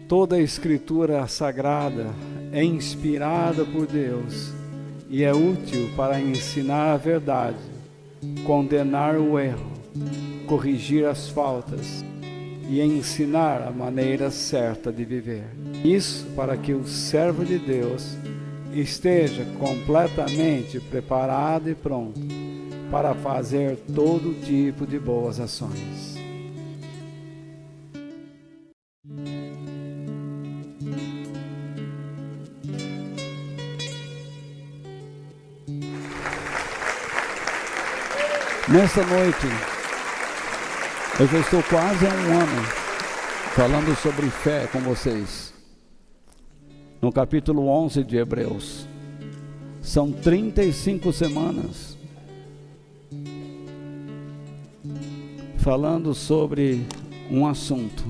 Toda a Escritura Sagrada é inspirada por Deus e é útil para ensinar a verdade, condenar o erro, corrigir as faltas e ensinar a maneira certa de viver. Isso para que o servo de Deus esteja completamente preparado e pronto para fazer todo tipo de boas ações. Nesta noite, eu já estou quase há um ano falando sobre fé com vocês. No capítulo 11 de Hebreus. São 35 semanas falando sobre um assunto,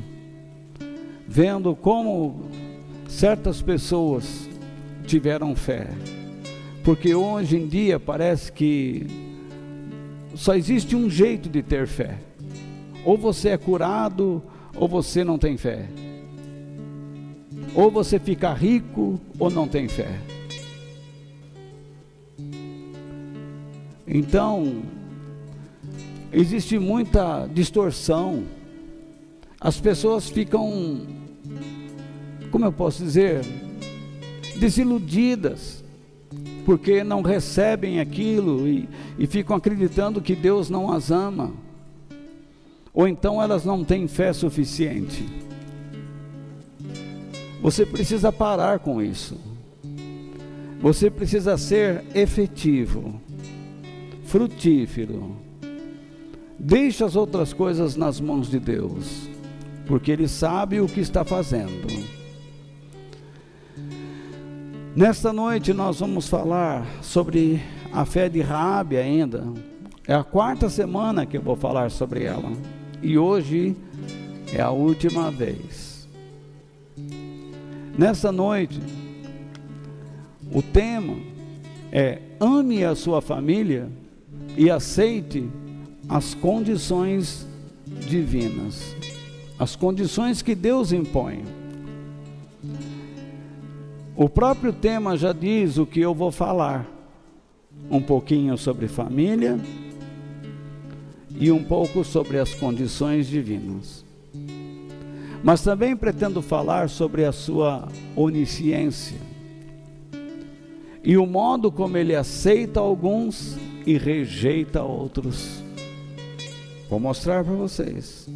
vendo como certas pessoas tiveram fé, porque hoje em dia parece que só existe um jeito de ter fé: ou você é curado, ou você não tem fé, ou você fica rico, ou não tem fé. Então, existe muita distorção, as pessoas ficam, como eu posso dizer, desiludidas, porque não recebem aquilo e ficam acreditando que Deus não as ama, ou então elas não têm fé suficiente. Você precisa parar com isso. Você precisa ser efetivo, frutífero. Deixe as outras coisas nas mãos de Deus, porque Ele sabe o que está fazendo. Nesta noite nós vamos falar sobre a fé de Raabe ainda. É a 4ª semana que eu vou falar sobre ela. E hoje é a última vez. Nesta noite, o tema é: ame a sua família e aceite as condições divinas. As condições que Deus impõe. O próprio tema já diz o que eu vou falar. Um pouquinho sobre família e um pouco sobre as condições divinas. Mas também pretendo falar sobre a sua onisciência e o modo como Ele aceita alguns e rejeita outros. Vou mostrar para vocês.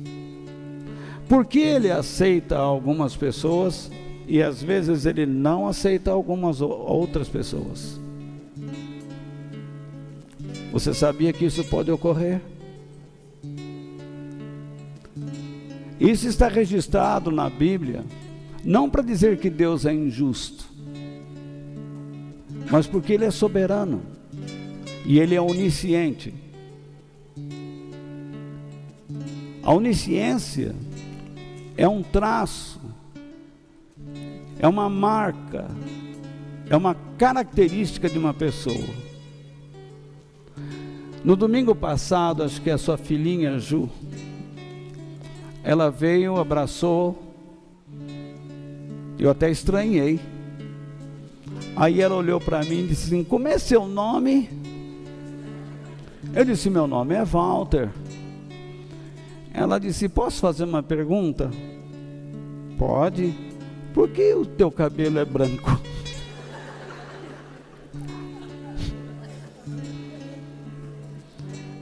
Por que Ele aceita algumas pessoas e às vezes Ele não aceita algumas outras pessoas? Você sabia que isso pode ocorrer? Isso está registrado na Bíblia, não para dizer que Deus é injusto, mas porque Ele é soberano e Ele é onisciente. A onisciência é um traço, é uma marca, é uma característica de uma pessoa. No domingo passado, acho que a sua filhinha Ju, ela veio, abraçou, eu até estranhei. Aí ela olhou para mim e disse assim: como é seu nome? Eu disse: meu nome é Walter. Ela disse: posso fazer uma pergunta? Pode. Por que o teu cabelo é branco?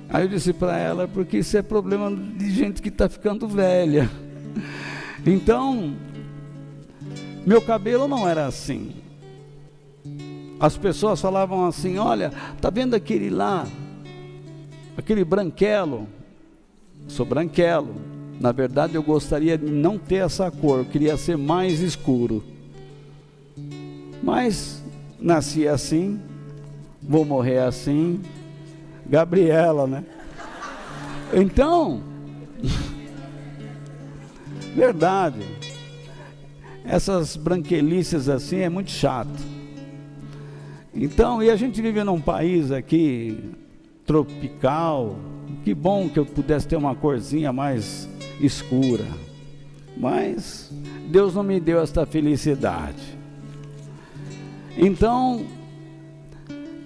Aí eu disse para ela: porque isso é problema de gente que está ficando velha. Então, meu cabelo não era assim. As pessoas falavam assim: olha, tá vendo aquele lá, aquele branquelo? Sou branquelo. Na verdade eu gostaria de não ter essa cor, eu queria ser mais escuro. Mas nasci assim, vou morrer assim. Gabriela, né? Então, verdade, essas branquelices assim é muito chato. Então, e a gente vive num país aqui tropical, que bom que eu pudesse ter uma corzinha mais escura, mas Deus não me deu esta felicidade. Então,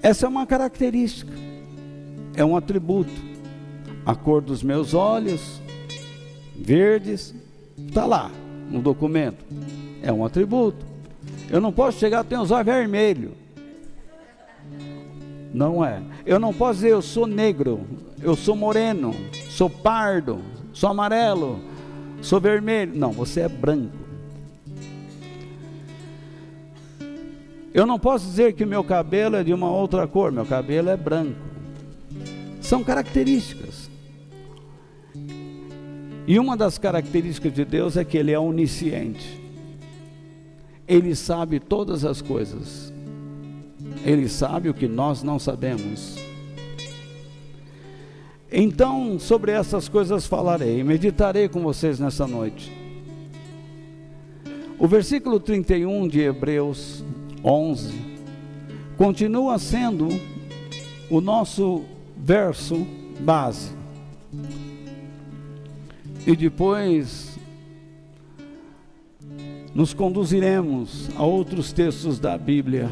essa é uma característica, é um atributo. A cor dos meus olhos, verdes, está lá no documento, é um atributo. Eu não posso chegar, tenho os olhos vermelhos, não é. Eu não posso dizer eu sou negro, eu sou moreno, sou pardo, sou amarelo, sou vermelho. Não, você é branco. Eu não posso dizer que meu cabelo é de uma outra cor, meu cabelo é branco. São características. E uma das características de Deus é que Ele é onisciente. Ele sabe todas as coisas. Ele sabe o que nós não sabemos. Então, sobre essas coisas falarei, meditarei com vocês nessa noite. O versículo 31 de Hebreus 11 continua sendo o nosso verso base. E depois nos conduziremos a outros textos da Bíblia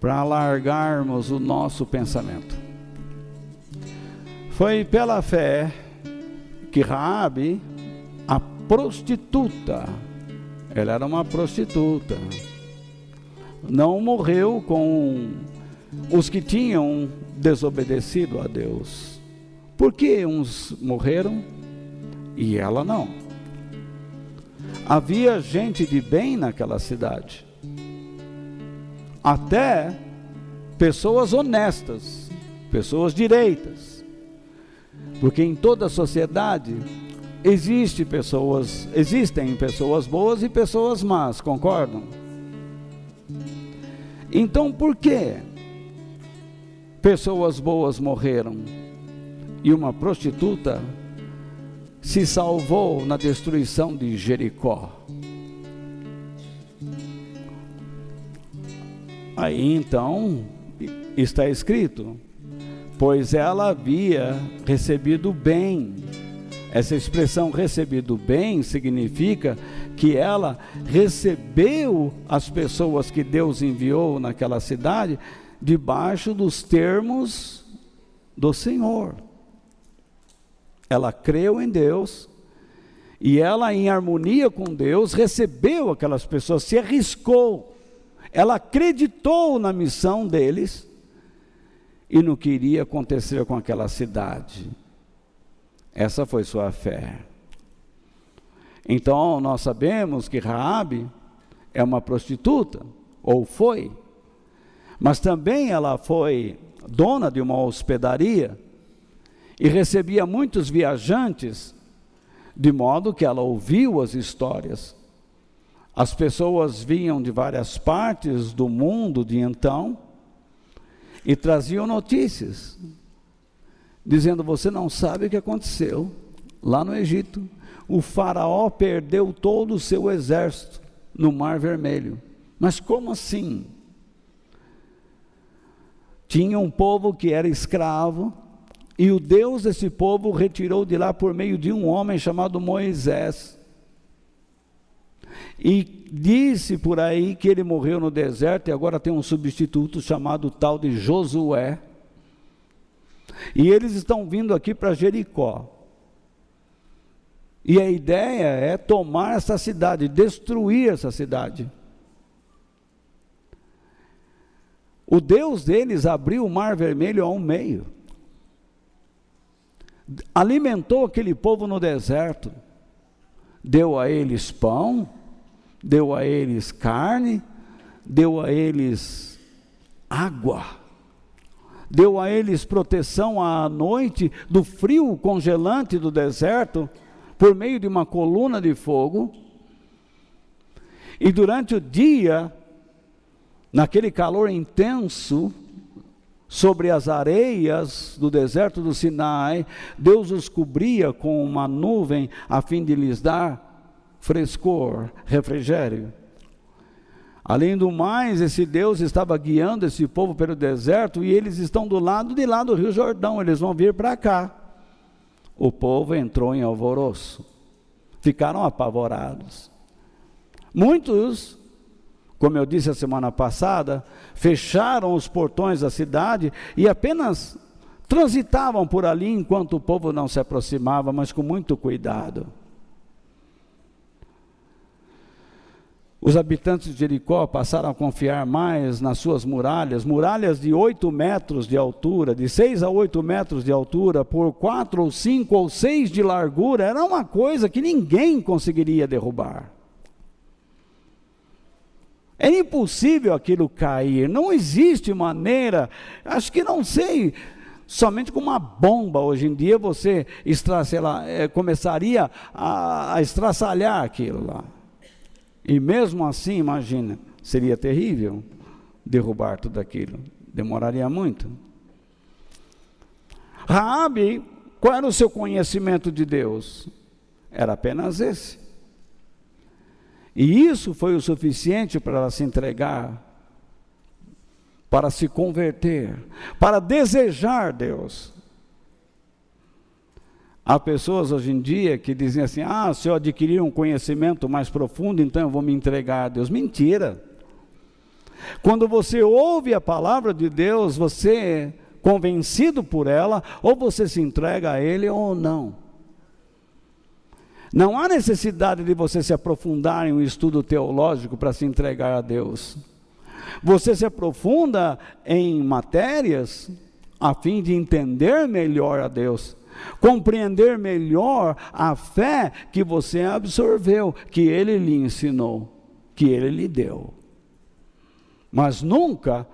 para alargarmos o nosso pensamento. Foi pela fé que Raabe, a prostituta, ela era uma prostituta, não morreu com os que tinham desobedecido a Deus. Porque uns morreram e ela não. Havia gente de bem naquela cidade, até pessoas honestas, pessoas direitas, porque em toda a sociedade existem pessoas boas e pessoas más, concordam? Então por que pessoas boas morreram e uma prostituta se salvou na destruição de Jericó? Aí então está escrito, pois ela havia recebido bem. Essa expressão recebido bem significa que ela recebeu as pessoas que Deus enviou naquela cidade debaixo dos termos do Senhor. Ela creu em Deus e ela, em harmonia com Deus, recebeu aquelas pessoas, se arriscou. Ela acreditou na missão deles e no que iria acontecer com aquela cidade. Essa foi sua fé. Então nós sabemos que Raabe é uma prostituta, ou foi, mas também ela foi dona de uma hospedaria e recebia muitos viajantes, de modo que ela ouviu as histórias. As pessoas vinham de várias partes do mundo de então e traziam notícias, dizendo: você não sabe o que aconteceu lá no Egito. O faraó perdeu todo o seu exército no Mar Vermelho. Mas como assim? Tinha um povo que era escravo, e o Deus desse povo o retirou de lá por meio de um homem chamado Moisés. E disse por aí que ele morreu no deserto, e agora tem um substituto chamado tal de Josué. E eles estão vindo aqui para Jericó. E a ideia é tomar essa cidade, destruir essa cidade. O Deus deles abriu o Mar Vermelho ao meio. Alimentou aquele povo no deserto. Deu a eles pão, deu a eles carne, deu a eles água, deu a eles proteção à noite do frio congelante do deserto, por meio de uma coluna de fogo, e durante o dia naquele calor intenso, sobre as areias do deserto do Sinai, Deus os cobria com uma nuvem a fim de lhes dar frescor, refrigério. Além do mais, esse Deus estava guiando esse povo pelo deserto e eles estão do lado de lá do Rio Jordão, eles vão vir para cá. O povo entrou em alvoroço, ficaram apavorados. Muitos, como eu disse a semana passada, fecharam os portões da cidade e apenas transitavam por ali enquanto o povo não se aproximava, mas com muito cuidado. Os habitantes de Jericó passaram a confiar mais nas suas muralhas, muralhas de 8 metros de altura, de 6 a 8 metros de altura, por 4 ou 5 ou 6 de largura, era uma coisa que ninguém conseguiria derrubar. É impossível aquilo cair, não existe maneira, acho que não sei, somente com uma bomba hoje em dia você começaria a estraçalhar aquilo lá. E mesmo assim, imagina, seria terrível derrubar tudo aquilo, demoraria muito. Raabe, qual era o seu conhecimento de Deus? Era apenas esse. E isso foi o suficiente para ela se entregar, para se converter, para desejar Deus. Há pessoas hoje em dia que dizem assim, se eu adquirir um conhecimento mais profundo, então eu vou me entregar a Deus. Mentira! Quando você ouve a palavra de Deus, você é convencido por ela, ou você se entrega a Ele ou não. Não há necessidade de você se aprofundar em um estudo teológico para se entregar a Deus. Você se aprofunda em matérias a fim de entender melhor a Deus, compreender melhor a fé que você absorveu, que Ele lhe ensinou, que Ele lhe deu. Mas nunca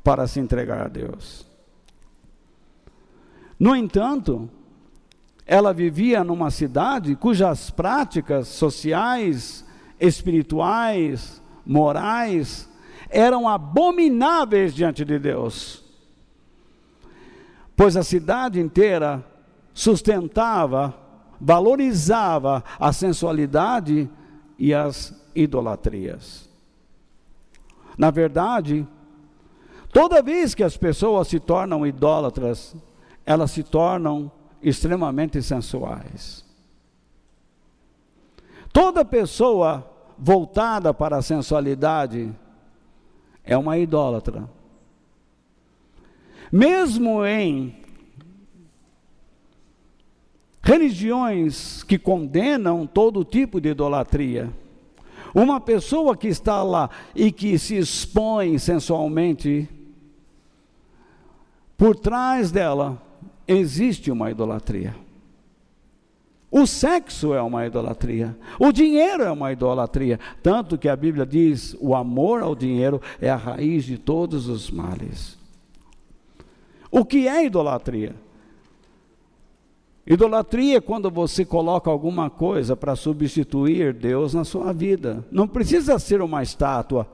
para se entregar a Deus. No entanto, ela vivia numa cidade cujas práticas sociais, espirituais, morais, eram abomináveis diante de Deus. Pois a cidade inteira sustentava, valorizava a sensualidade e as idolatrias. Na verdade, toda vez que as pessoas se tornam idólatras, elas se tornam extremamente sensuais. Toda pessoa voltada para a sensualidade é uma idólatra. Mesmo em religiões que condenam todo tipo de idolatria, uma pessoa que está lá e que se expõe sensualmente, por trás dela existe uma idolatria. O sexo é uma idolatria, o dinheiro é uma idolatria, tanto que a Bíblia diz, o amor ao dinheiro é a raiz de todos os males. O que é idolatria? Idolatria é quando você coloca alguma coisa para substituir Deus na sua vida. Não precisa ser uma estátua,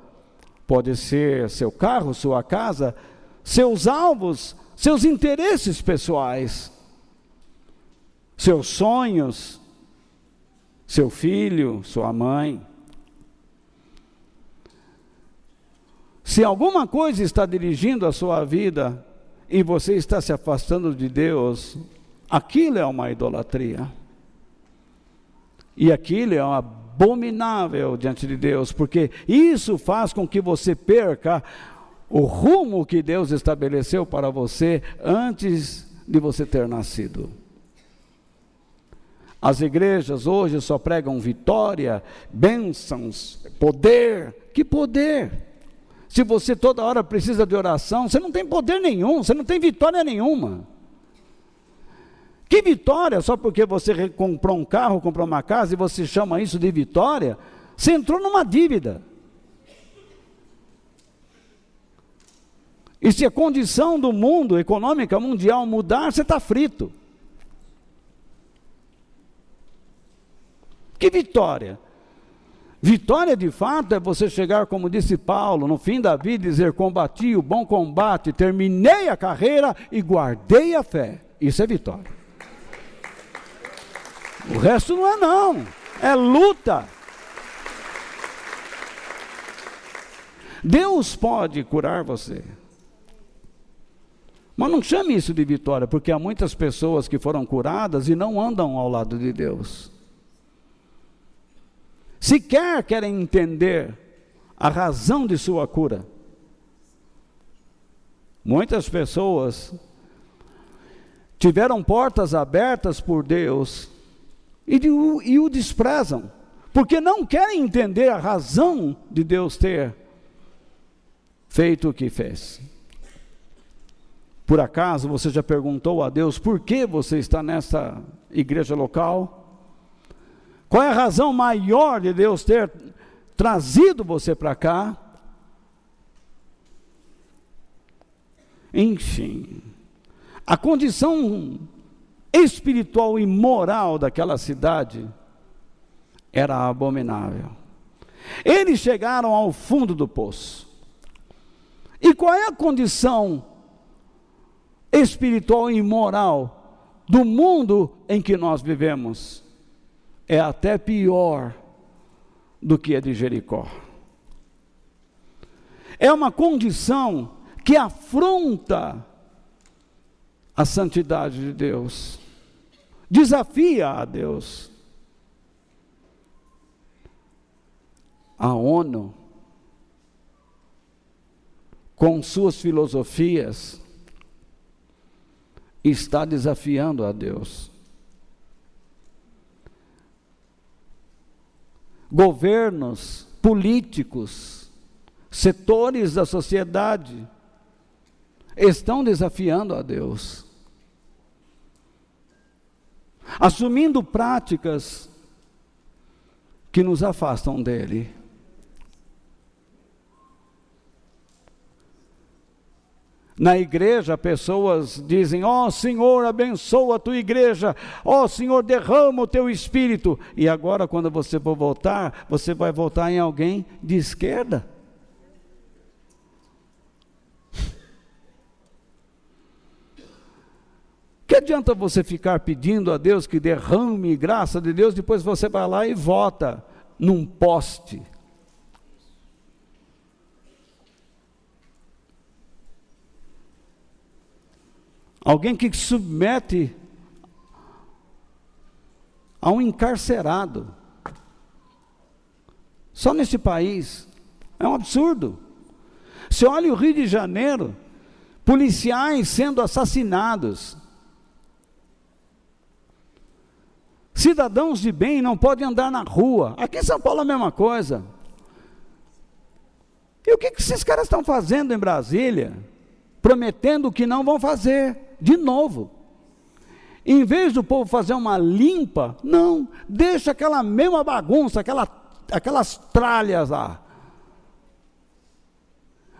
pode ser seu carro, sua casa, seus alvos, seus interesses pessoais, seus sonhos, seu filho, sua mãe. Se alguma coisa está dirigindo a sua vida e você está se afastando de Deus, aquilo é uma idolatria. E aquilo é abominável diante de Deus, porque isso faz com que você perca o rumo que Deus estabeleceu para você antes de você ter nascido. As igrejas hoje só pregam vitória, bênçãos, poder. Que poder? Se você toda hora precisa de oração, você não tem poder nenhum, você não tem vitória nenhuma. Que vitória? Só porque você comprou um carro, comprou uma casa e você chama isso de vitória? Você entrou numa dívida. E se a condição do mundo, econômica mundial mudar, você está frito. Que vitória? Vitória de fato é você chegar, como disse Paulo, no fim da vida, e dizer: combati o bom combate, terminei a carreira e guardei a fé. Isso é vitória. O resto não é não, é luta. Deus pode curar você, mas não chame isso de vitória, porque há muitas pessoas que foram curadas e não andam ao lado de Deus. Sequer querem entender a razão de sua cura. Muitas pessoas tiveram portas abertas por Deus e o desprezam, porque não querem entender a razão de Deus ter feito o que fez. Por acaso você já perguntou a Deus por que você está nessa igreja local? Qual é a razão maior de Deus ter trazido você para cá? Enfim, a condição espiritual e moral daquela cidade era abominável. Eles chegaram ao fundo do poço. E qual é a condição espiritual e moral do mundo em que nós vivemos? É até pior do que a de Jericó. É uma condição que afronta a santidade de Deus, desafia a Deus. A ONU, com suas filosofias, está desafiando a Deus. Governos, políticos, setores da sociedade estão desafiando a Deus, assumindo práticas que nos afastam dele. Na igreja, pessoas dizem: ó Senhor, abençoa a tua igreja, ó Senhor, derrama o teu espírito. E agora, quando você for votar, você vai votar em alguém de esquerda. Que adianta você ficar pedindo a Deus que derrame graça de Deus, depois você vai lá e vota num poste? Alguém que submete a um encarcerado. Só nesse país. É um absurdo. Você olha o Rio de Janeiro, policiais sendo assassinados. Cidadãos de bem não podem andar na rua. Aqui em São Paulo é a mesma coisa. E o que esses caras estão fazendo em Brasília? Prometendo que não vão fazer. De novo, em vez do povo fazer uma limpa, não, deixa aquela mesma bagunça, aquelas tralhas lá.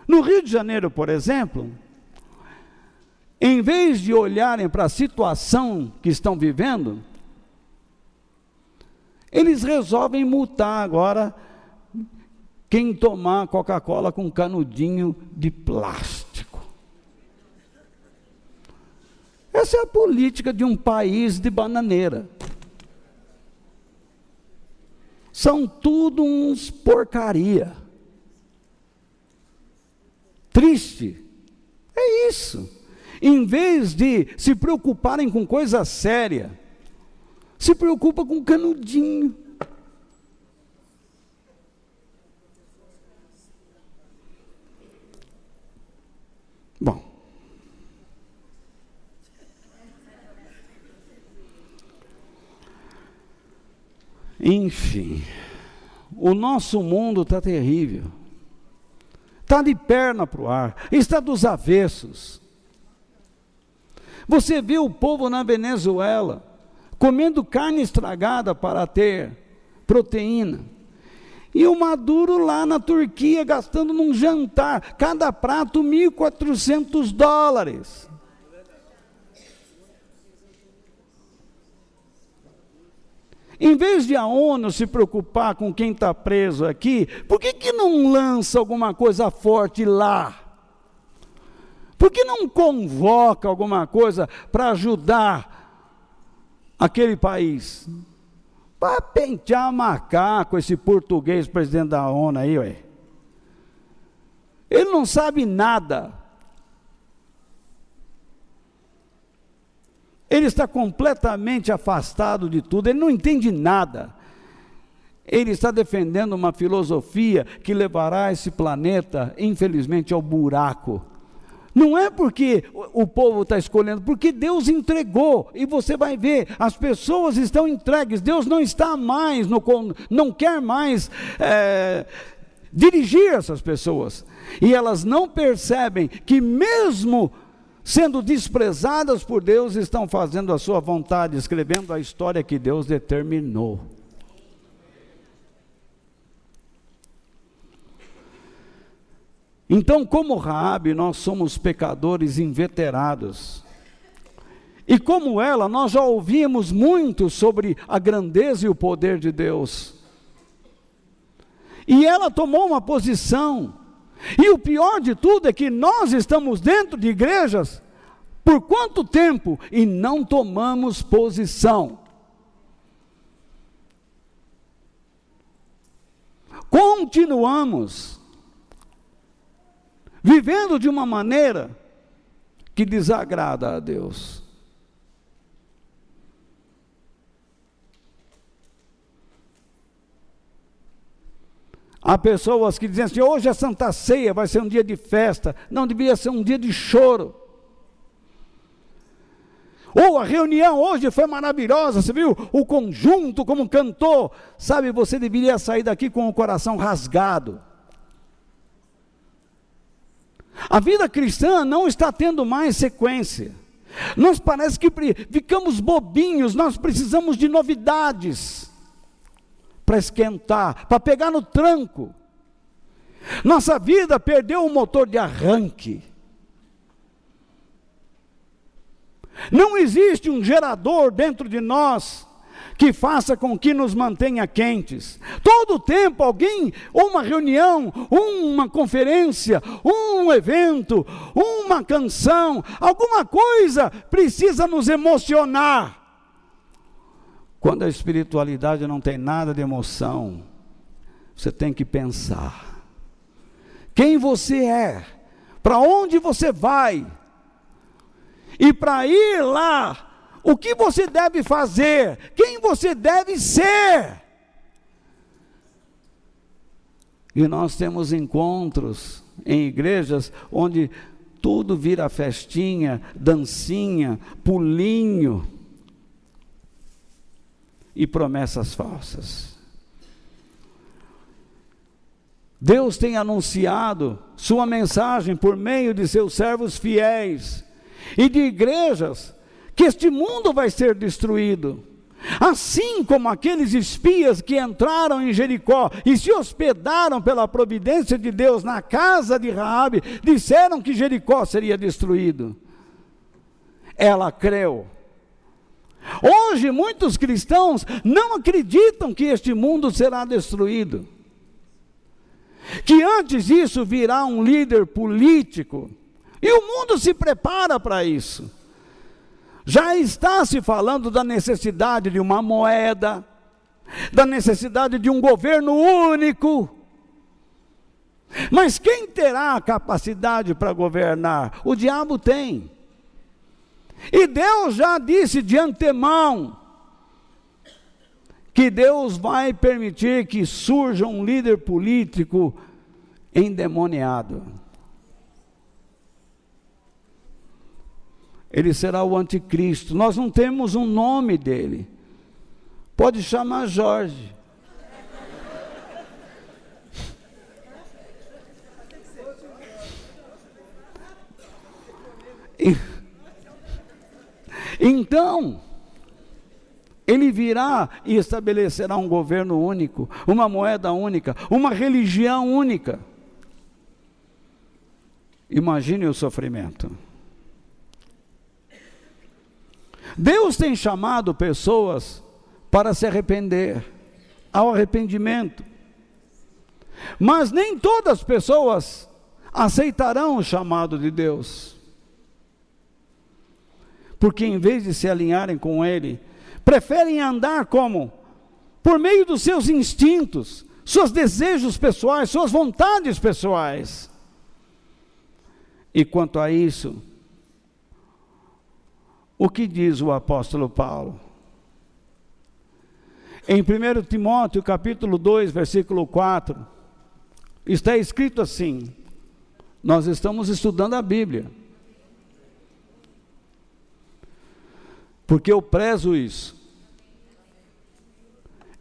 No Rio de Janeiro, por exemplo, em vez de olharem para a situação que estão vivendo, eles resolvem multar agora quem tomar Coca-Cola com canudinho de plástico. Essa é a política de um país de bananeira. São tudo uns porcaria. Triste. É isso. Em vez de se preocuparem com coisa séria, se preocupa com canudinho. Bom. Enfim, o nosso mundo está terrível, está de perna para o ar, está dos avessos. Você vê o povo na Venezuela comendo carne estragada para ter proteína, e o Maduro lá na Turquia gastando num jantar, cada prato $1.400. Em vez de a ONU se preocupar com quem está preso aqui, por que não lança alguma coisa forte lá? Por que não convoca alguma coisa para ajudar aquele país? Para pentear macaco esse português presidente da ONU aí, ué. Ele não sabe nada. Ele está completamente afastado de tudo, ele não entende nada. Ele está defendendo uma filosofia que levará esse planeta, infelizmente, ao buraco. Não é porque o povo está escolhendo, porque Deus entregou, e você vai ver, as pessoas estão entregues, Deus não está mais, não quer mais dirigir essas pessoas, e elas não percebem que mesmo sendo desprezadas por Deus, estão fazendo a sua vontade, escrevendo a história que Deus determinou. Então, como Raabe, nós somos pecadores inveterados. E como ela, nós já ouvimos muito sobre a grandeza e o poder de Deus. E ela tomou uma posição. E o pior de tudo é que nós estamos dentro de igrejas por quanto tempo e não tomamos posição. Continuamos vivendo de uma maneira que desagrada a Deus. Há pessoas que dizem assim, hoje é Santa Ceia, vai ser um dia de festa. Não, deveria ser um dia de choro. Ou a reunião hoje foi maravilhosa, você viu? O conjunto como cantou. Sabe, você deveria sair daqui com o coração rasgado. A vida cristã não está tendo mais sequência. Nós parece que ficamos bobinhos, nós precisamos de novidades para esquentar, para pegar no tranco. Nossa vida perdeu o motor de arranque. Não existe um gerador dentro de nós que faça com que nos mantenha quentes. Todo tempo alguém, uma reunião, uma conferência, um evento, uma canção, alguma coisa precisa nos emocionar. Quando a espiritualidade não tem nada de emoção, você tem que pensar. Quem você é? Para onde você vai? E para ir lá, o que você deve fazer? Quem você deve ser? E nós temos encontros em igrejas onde tudo vira festinha, dancinha, pulinho e promessas falsas. Deus tem anunciado sua mensagem por meio de seus servos fiéis e de igrejas que este mundo vai ser destruído. Assim como aqueles espias que entraram em Jericó e se hospedaram pela providência de Deus na casa de Raabe, disseram que Jericó seria destruído. Ela creu. Hoje muitos cristãos não acreditam que este mundo será destruído. Que antes disso virá um líder político. E o mundo se prepara para isso. Já está se falando da necessidade de uma moeda, da necessidade de um governo único. Mas quem terá a capacidade para governar? O diabo tem. E Deus já disse de antemão que Deus vai permitir que surja um líder político endemoniado. Ele será o anticristo. Nós não temos um nome dele. Pode chamar Jorge. Então, ele virá e estabelecerá um governo único, uma moeda única, uma religião única. Imagine o sofrimento. Deus tem chamado pessoas para se arrepender, ao arrependimento. Mas nem todas as pessoas aceitarão o chamado de Deus, porque em vez de se alinharem com Ele, preferem andar como? Por meio dos seus instintos, seus desejos pessoais, suas vontades pessoais. E quanto a isso, o que diz o apóstolo Paulo? Em 1 Timóteo capítulo 2, versículo 4, está escrito assim, nós estamos estudando a Bíblia, porque eu prezo isso.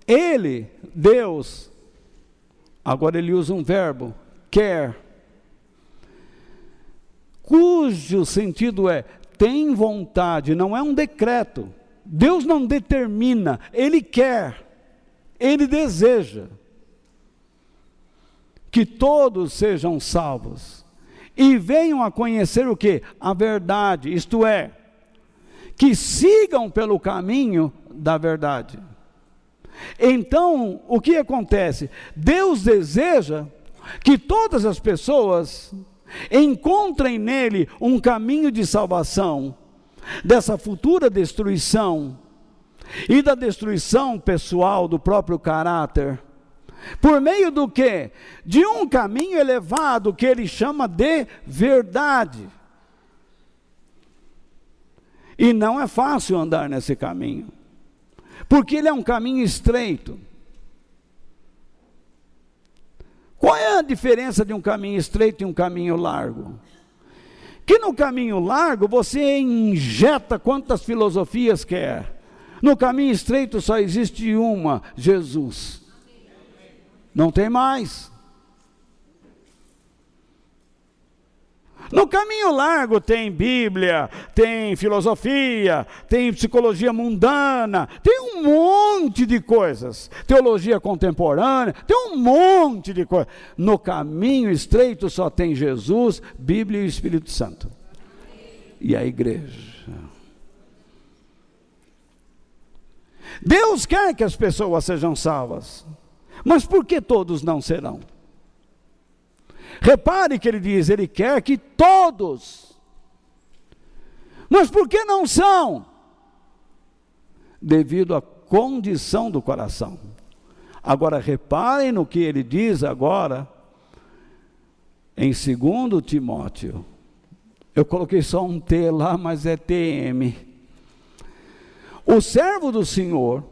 Ele, Deus, agora ele usa um verbo, quer, cujo sentido é, tem vontade, não é um decreto. Deus não determina, Ele quer, Ele deseja que todos sejam salvos e venham a conhecer o quê? A verdade, isto é, que sigam pelo caminho da verdade. Então, o que acontece? Deus deseja que todas as pessoas encontrem nele um caminho de salvação, dessa futura destruição, e da destruição pessoal do próprio caráter, por meio do quê? De um caminho elevado que ele chama de verdade. E não é fácil andar nesse caminho, porque ele é um caminho estreito. Qual é a diferença de um caminho estreito e um caminho largo? Que no caminho largo você injeta quantas filosofias quer. No caminho estreito só existe uma, Jesus. Não tem mais. No caminho largo tem Bíblia, tem filosofia, tem psicologia mundana, tem um monte de coisas, teologia contemporânea, tem um monte de coisas. No caminho estreito só tem Jesus, Bíblia e o Espírito Santo. E a igreja. Deus quer que as pessoas sejam salvas, mas por que todos não serão? Repare que ele diz, ele quer que todos, mas por que não são? Devido à condição do coração. Agora reparem no que ele diz agora, em 2 Timóteo, eu coloquei só um T lá, mas é TM, o servo do Senhor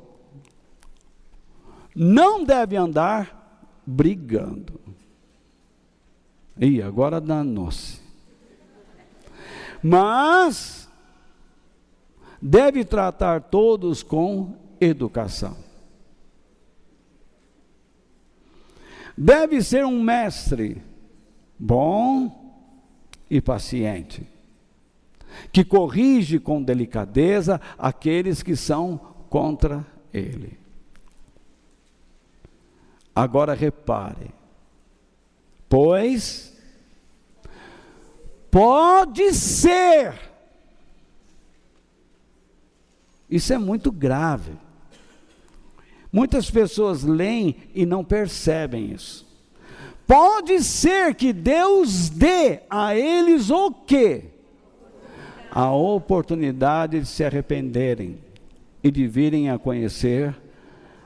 não deve andar brigando. E agora danou-se. Mas deve tratar todos com educação. Deve ser um mestre bom e paciente, que corrige com delicadeza aqueles que são contra ele. Agora repare, pois pode ser, isso é muito grave, muitas pessoas leem e não percebem isso. Pode ser que Deus dê a eles o quê? A oportunidade de se arrependerem e de virem a conhecer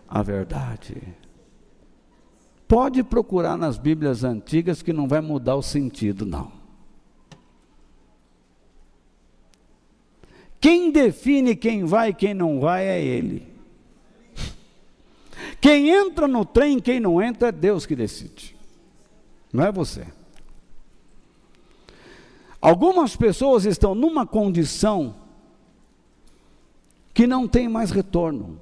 a verdade. Pode procurar nas Bíblias antigas que não vai mudar o sentido, não. Quem define quem vai e quem não vai é Ele. Quem entra no trem, quem não entra, é Deus que decide. Não é você. Algumas pessoas estão numa condição que não tem mais retorno.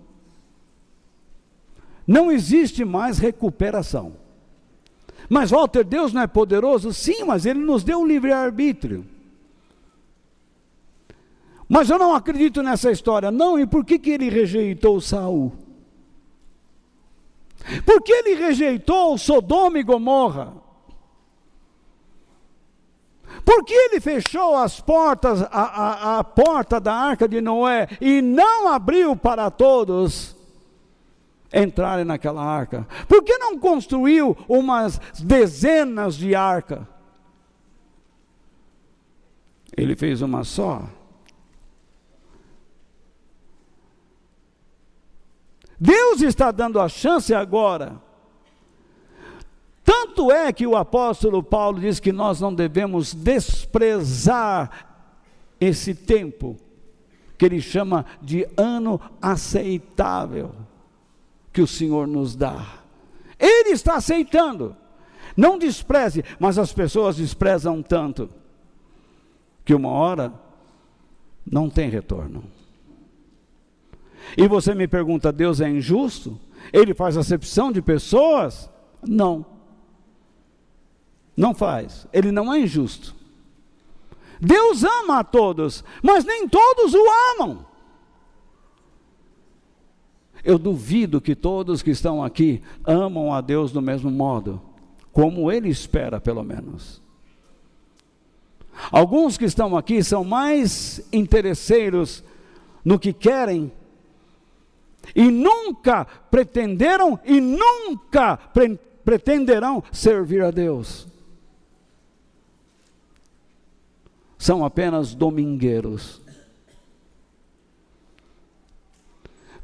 Não existe mais recuperação. Mas Walter, Deus não é poderoso? Sim, mas Ele nos deu um livre-arbítrio. Mas eu não acredito nessa história. Não, e por que Ele rejeitou Saul? Por que Ele rejeitou Sodoma e Gomorra? Por que Ele fechou as portas, a porta da arca de Noé e não abriu para todos? entrarem naquela arca? Por que não construiu umas dezenas de arcas? Ele fez uma só. Deus está dando a chance agora. Tanto é que o apóstolo Paulo diz que nós não devemos desprezar esse tempo, que ele chama de ano aceitável, que o Senhor nos dá. Ele está aceitando. Não despreze, mas as pessoas desprezam tanto, que uma hora não tem retorno. E você me pergunta, Deus é injusto? Ele faz acepção de pessoas? Não. Não faz. Ele não é injusto. Deus ama a todos, mas nem todos o amam. Eu duvido que todos que estão aqui amam a Deus do mesmo modo, como Ele espera, pelo menos. Alguns que estão aqui são mais interesseiros no que querem, e nunca pretenderam e nunca pretenderão servir a Deus. São apenas domingueiros.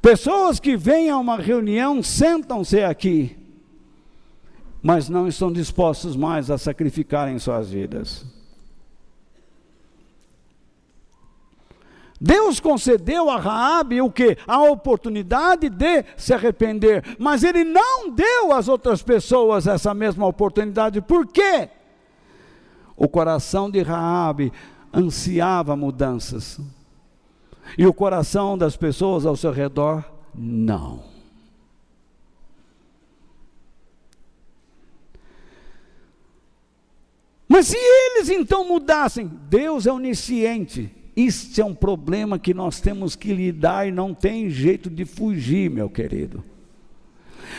Pessoas que vêm a uma reunião, sentam-se aqui, mas não estão dispostos mais a sacrificarem suas vidas. Deus concedeu a Raabe o quê? A oportunidade de se arrepender, mas Ele não deu às outras pessoas essa mesma oportunidade. Por quê? O coração de Raabe ansiava mudanças, e o coração das pessoas ao seu redor, não. Mas se eles então mudassem, Deus é onisciente. Isso é um problema que nós temos que lidar e não tem jeito de fugir, meu querido.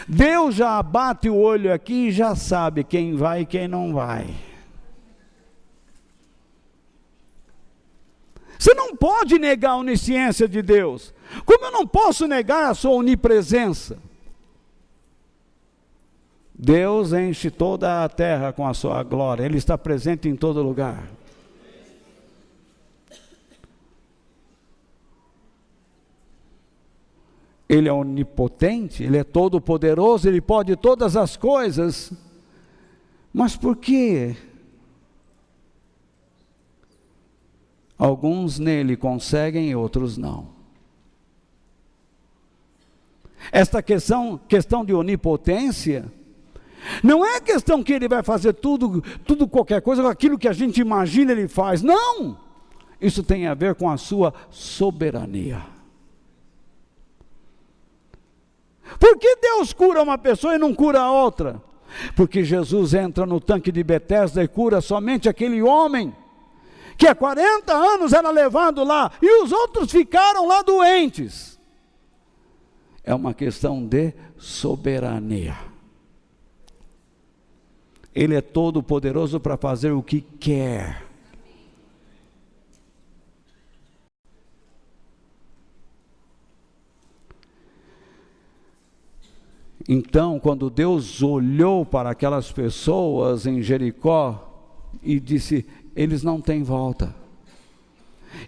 Deus já bate o olho aqui e já sabe quem vai e quem não vai. Você não pode negar a onisciência de Deus, como eu não posso negar a sua onipresença. Deus enche toda a terra com a sua glória, Ele está presente em todo lugar. Ele é onipotente, Ele é todo poderoso, Ele pode todas as coisas, mas por que alguns nele conseguem e outros não? Esta questão de onipotência, não é questão que Ele vai fazer tudo qualquer coisa, aquilo que a gente imagina Ele faz, não! Isso tem a ver com a sua soberania. Por que Deus cura uma pessoa e não cura a outra? Porque Jesus entra no tanque de Betesda e cura somente aquele homem, que há 40 anos era levado lá, e os outros ficaram lá doentes. É uma questão de soberania. Ele é todo poderoso para fazer o que quer. Então, quando Deus olhou para aquelas pessoas em Jericó e disse, eles não têm volta.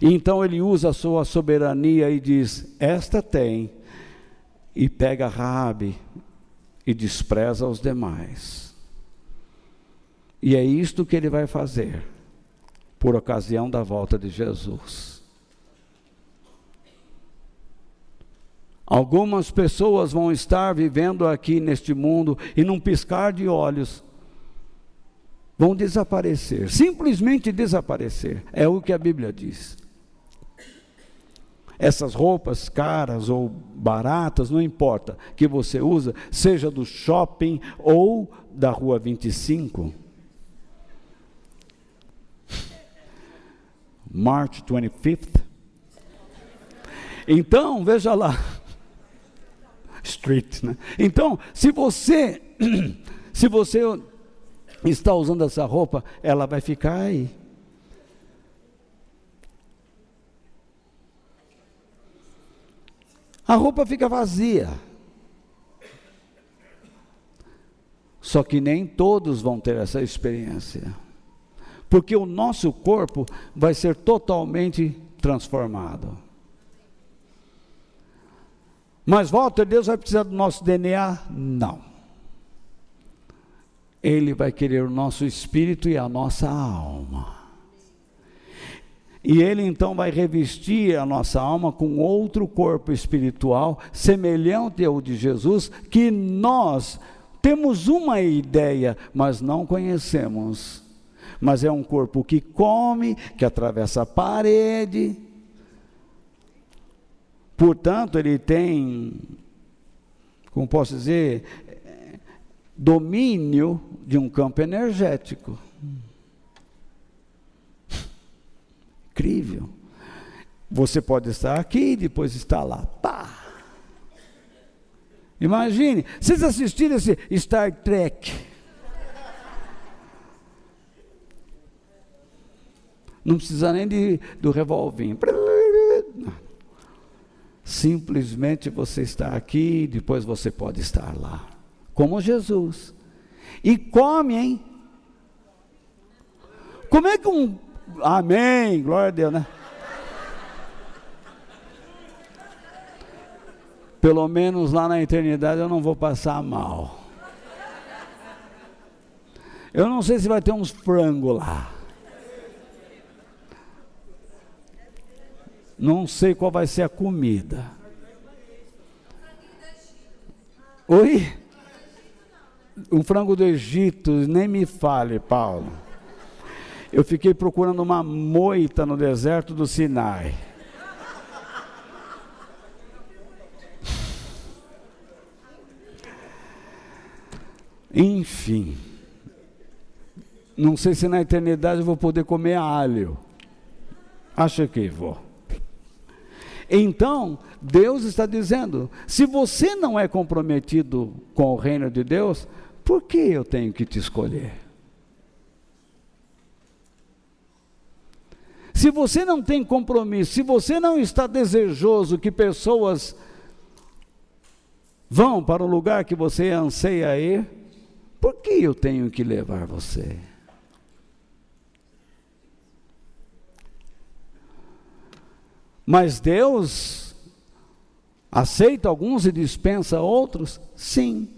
E então Ele usa a sua soberania e diz, esta tem, e pega Raabe e despreza os demais. E é isto que Ele vai fazer, por ocasião da volta de Jesus. Algumas pessoas vão estar vivendo aqui neste mundo e num piscar de olhos vão desaparecer, simplesmente desaparecer. É o que a Bíblia diz. Essas roupas caras ou baratas, não importa, que você usa, seja do shopping ou da rua 25. March 25th. Então, veja lá. Street, né? Então, se você está usando essa roupa, ela vai ficar aí. A roupa fica vazia. Só que nem todos vão ter essa experiência. Porque o nosso corpo vai ser totalmente transformado. Mas, Walter, Deus vai precisar do nosso DNA? Não. Ele vai querer o nosso espírito e a nossa alma. E Ele então vai revestir a nossa alma com outro corpo espiritual, semelhante ao de Jesus, que nós temos uma ideia, mas não conhecemos. Mas é um corpo que come, que atravessa a parede. Portanto, ele tem, como posso dizer, domínio de um campo energético. Incrível. Você pode estar aqui e depois estar lá. Pá! Imagine, vocês assistiram esse Star Trek. Não precisa nem do revolvinho. Simplesmente você está aqui, depois você pode estar lá. Como Jesus. E come, hein? Como é que Amém, glória a Deus, né? Pelo menos lá na eternidade eu não vou passar mal. Eu não sei se vai ter uns frangos lá. Não sei qual vai ser a comida. Oi? Um frango do Egito, nem me fale, Paulo. Eu fiquei procurando uma moita no deserto do Sinai. Enfim. Não sei se na eternidade eu vou poder comer alho. Acho que vou. Então, Deus está dizendo, se você não é comprometido com o reino de Deus, por que eu tenho que te escolher? Se você não tem compromisso, se você não está desejoso que pessoas vão para o lugar que você anseia ir, por que eu tenho que levar você? Mas Deus aceita alguns e dispensa outros? Sim.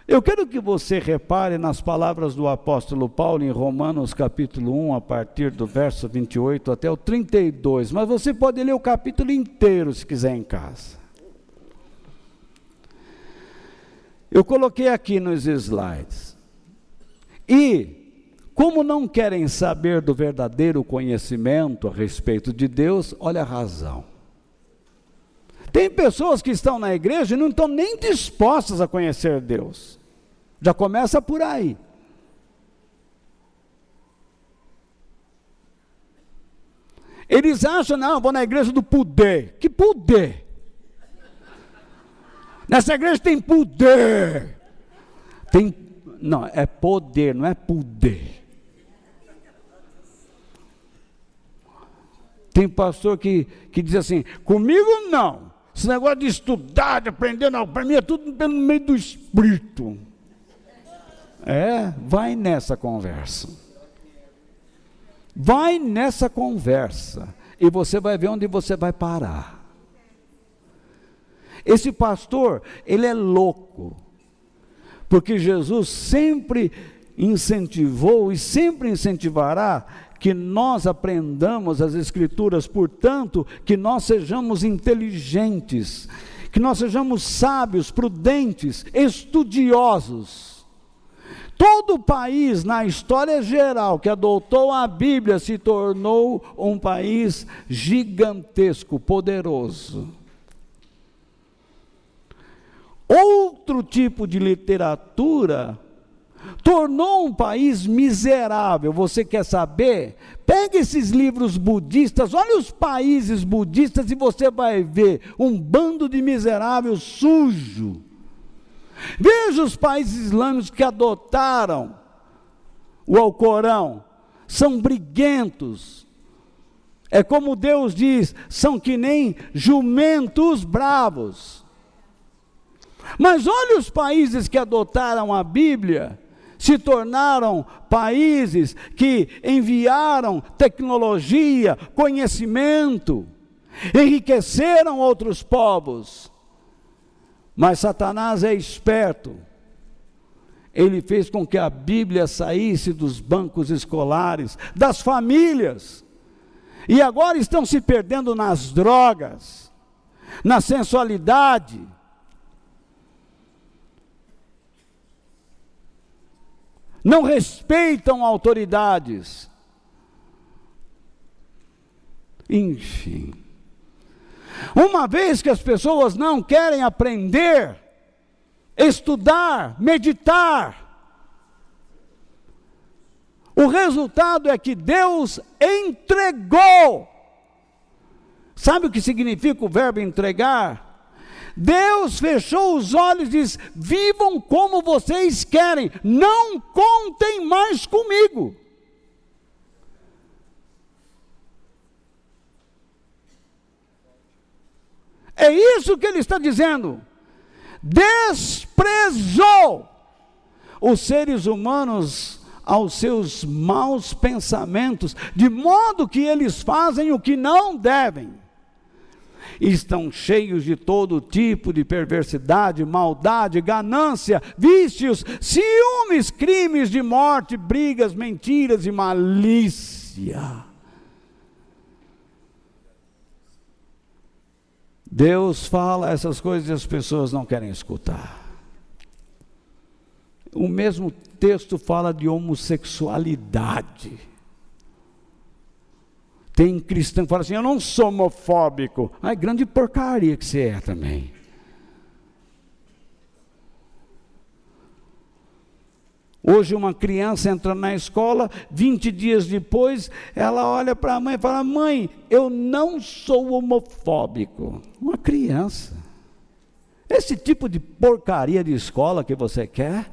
Eu quero que você repare nas palavras do apóstolo Paulo em Romanos capítulo 1, a partir do verso 28 até o 32, mas você pode ler o capítulo inteiro se quiser em casa. Eu coloquei aqui nos slides. E como não querem saber do verdadeiro conhecimento a respeito de Deus, olha a razão. Tem pessoas que estão na igreja e não estão nem dispostas a conhecer Deus. Já começa por aí. Eles acham, não, vou na igreja do poder. Que poder? Nessa igreja tem poder. Não, é poder, não é poder. Tem pastor que diz assim, comigo não. Esse negócio de estudar, de aprender, não. Para mim é tudo pelo meio do Espírito. Vai nessa conversa. Vai nessa conversa. E você vai ver onde você vai parar. Esse pastor, ele é louco. Porque Jesus sempre incentivou e sempre incentivará que nós aprendamos as Escrituras, portanto, que nós sejamos inteligentes, que nós sejamos sábios, prudentes, estudiosos. Todo país, na história geral, que adotou a Bíblia, se tornou um país gigantesco, poderoso. Outro tipo de literatura tornou um país miserável. Você quer saber? Pega esses livros budistas, olha os países budistas e você vai ver um bando de miseráveis sujo. Veja os países islâmicos que adotaram o Alcorão, são briguentos. É como Deus diz, são que nem jumentos bravos. Mas olha os países que adotaram a Bíblia, se tornaram países que enviaram tecnologia, conhecimento, enriqueceram outros povos. Mas Satanás é esperto. Ele fez com que a Bíblia saísse dos bancos escolares, das famílias. E agora estão se perdendo nas drogas, na sensualidade. Não respeitam autoridades. Enfim. Uma vez que as pessoas não querem aprender, estudar, meditar, o resultado é que Deus entregou. Sabe o que significa o verbo entregar? Deus fechou os olhos e diz: vivam como vocês querem, não contem mais comigo. É isso que ele está dizendo. Desprezou os seres humanos aos seus maus pensamentos, de modo que eles fazem o que não devem. Estão cheios de todo tipo de perversidade, maldade, ganância, vícios, ciúmes, crimes de morte, brigas, mentiras e malícia. Deus fala essas coisas e as pessoas não querem escutar. O mesmo texto fala de homossexualidade. Tem cristão que fala assim: eu não sou homofóbico. Ai, grande porcaria que você é também. Hoje uma criança entra na escola, 20 dias depois, ela olha para a mãe e fala: mãe, eu não sou homofóbico. Uma criança. Esse tipo de porcaria de escola que você quer,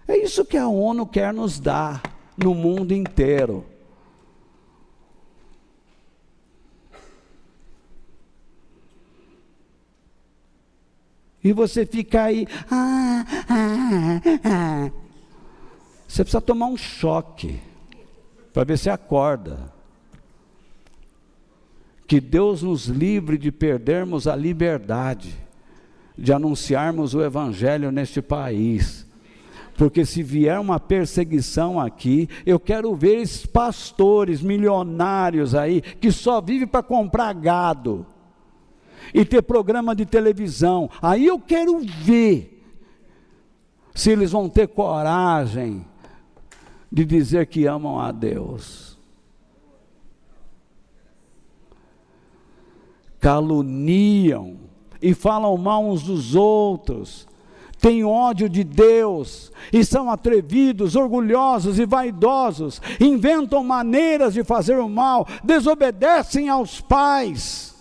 é isso que a ONU quer nos dar no mundo inteiro. E você fica aí, você precisa tomar um choque, para ver se acorda. Que Deus nos livre de perdermos a liberdade, de anunciarmos o Evangelho neste país. Porque se vier uma perseguição aqui, eu quero ver esses pastores milionários aí, que só vivem para comprar gado, e ter programa de televisão. Aí eu quero ver se eles vão ter coragem de dizer que amam a Deus. Caluniam e falam mal uns dos outros, têm ódio de Deus e são atrevidos, orgulhosos e vaidosos, inventam maneiras de fazer o mal, desobedecem aos pais,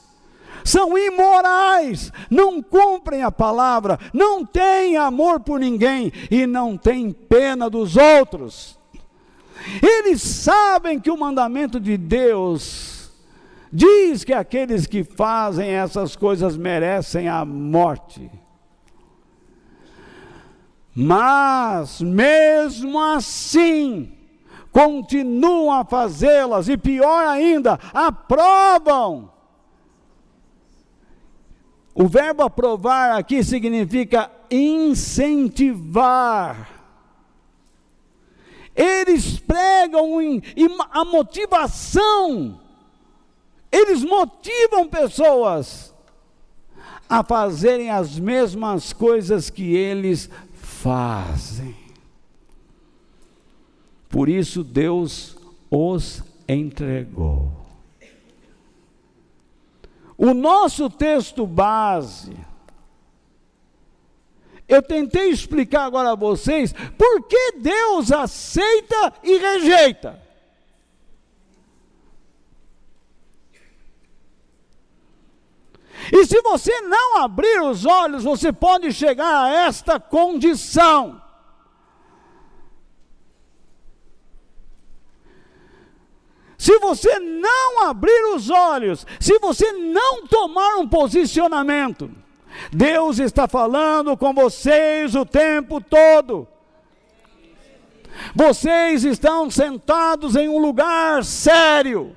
são imorais, não cumprem a palavra, não têm amor por ninguém e não têm pena dos outros. Eles sabem que o mandamento de Deus diz que aqueles que fazem essas coisas merecem a morte. Mas, mesmo assim, continuam a fazê-las e, pior ainda, aprovam. O verbo aprovar aqui significa incentivar. Eles pregam a motivação. Eles motivam pessoas a fazerem as mesmas coisas que eles fazem. Por isso Deus os entregou. O nosso texto base, eu tentei explicar agora a vocês por que Deus aceita e rejeita. E se você não abrir os olhos, você pode chegar a esta condição. Se você não abrir os olhos, se você não tomar um posicionamento, Deus está falando com vocês o tempo todo. Vocês estão sentados em um lugar sério.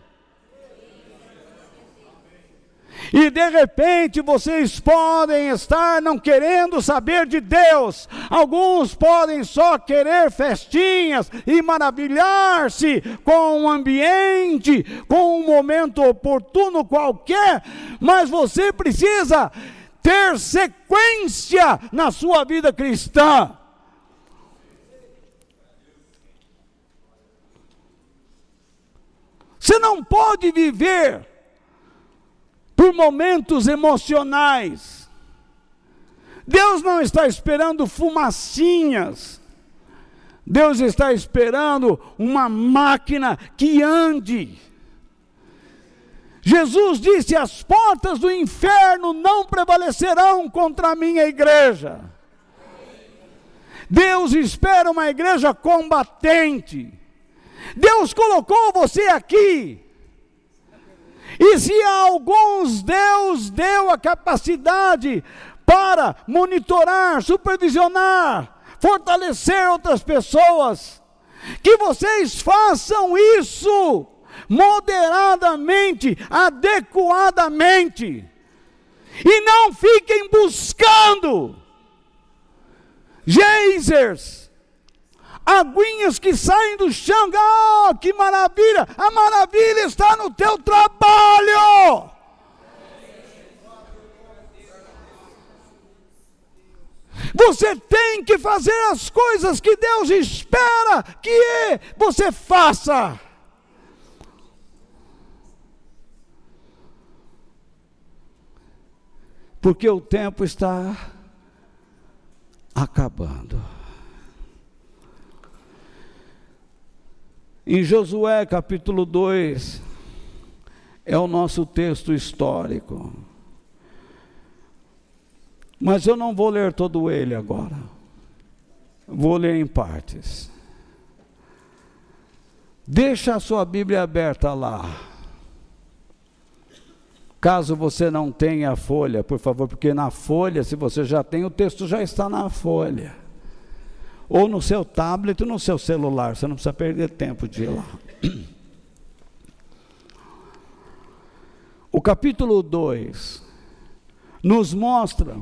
E de repente vocês podem estar não querendo saber de Deus. Alguns podem só querer festinhas e maravilhar-se com o ambiente, com um momento oportuno qualquer. Mas você precisa ter sequência na sua vida cristã. Você não pode viver por momentos emocionais. Deus não está esperando fumacinhas. Deus está esperando uma máquina que ande. Jesus disse: as portas do inferno não prevalecerão contra a minha igreja. Deus espera uma igreja combatente. Deus colocou você aqui. E se a alguns Deus deu a capacidade para monitorar, supervisionar, fortalecer outras pessoas, que vocês façam isso moderadamente, adequadamente, e não fiquem buscando geysers, aguinhas que saem do chão. Oh, que maravilha! A maravilha está no teu trabalho. Você tem que fazer as coisas que Deus espera que você faça. Porque o tempo está acabando. Em Josué capítulo 2, é o nosso texto histórico. Mas eu não vou ler todo ele agora. Vou ler em partes. Deixa a sua Bíblia aberta lá. Caso você não tenha a folha, por favor, porque na folha, se você já tem, o texto já está na folha. Ou no seu tablet, ou no seu celular, você não precisa perder tempo de ir lá. O capítulo 2 nos mostra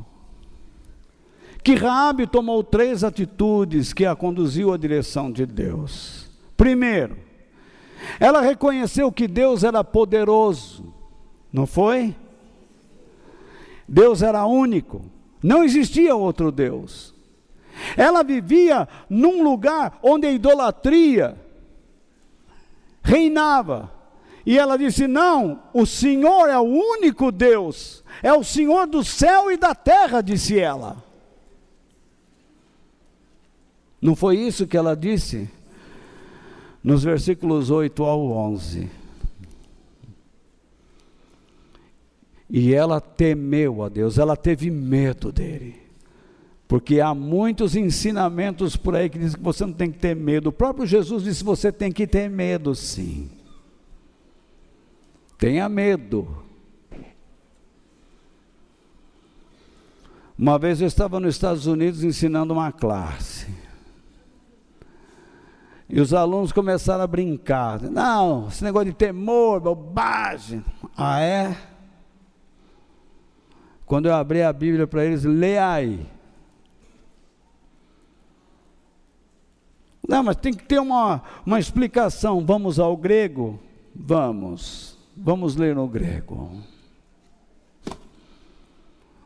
que Raabe tomou 3 atitudes que a conduziu à direção de Deus. Primeiro, ela reconheceu que Deus era poderoso, não foi? Deus era único, não existia outro Deus. Ela vivia num lugar onde a idolatria reinava. E ela disse: não, o Senhor é o único Deus, é o Senhor do céu e da terra, disse ela. Não foi isso que ela disse? Nos versículos 8 ao 11. E ela temeu a Deus, ela teve medo dele. Porque há muitos ensinamentos por aí que dizem que você não tem que ter medo. O próprio Jesus disse que você tem que ter medo, sim. Tenha medo. Uma vez eu estava nos Estados Unidos ensinando uma classe. E os alunos começaram a brincar. Não, esse negócio de temor, bobagem. Ah, é? Quando eu abri a Bíblia para eles, lê aí. Não, mas tem que ter uma explicação. Vamos ao grego? Vamos ler no grego.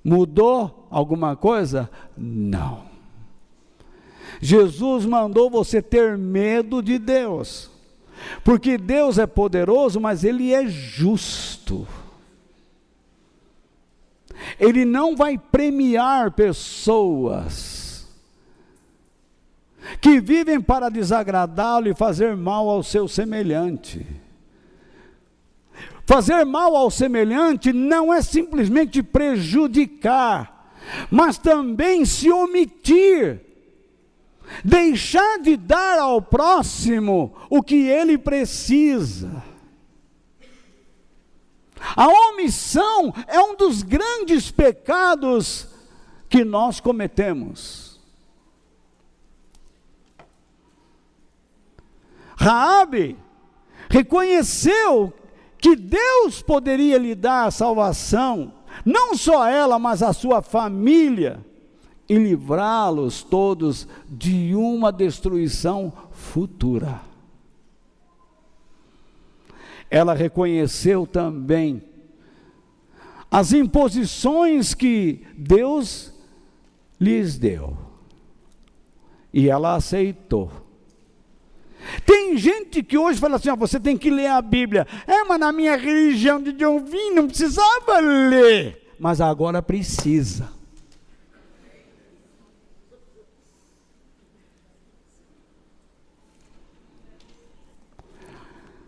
Mudou alguma coisa? Não. Jesus mandou você ter medo de Deus, porque Deus é poderoso, mas Ele é justo. Ele não vai premiar pessoas que vivem para desagradá-lo e fazer mal ao seu semelhante. Fazer mal ao semelhante não é simplesmente prejudicar, mas também se omitir, deixar de dar ao próximo o que ele precisa. A omissão é um dos grandes pecados que nós cometemos. Raabe reconheceu que Deus poderia lhe dar a salvação, não só ela, mas a sua família, e livrá-los todos de uma destruição futura. Ela reconheceu também as imposições que Deus lhes deu, e ela aceitou. Tem gente que hoje fala assim, você tem que ler a Bíblia. Mas na minha religião de John Vim não precisava ler, mas agora precisa.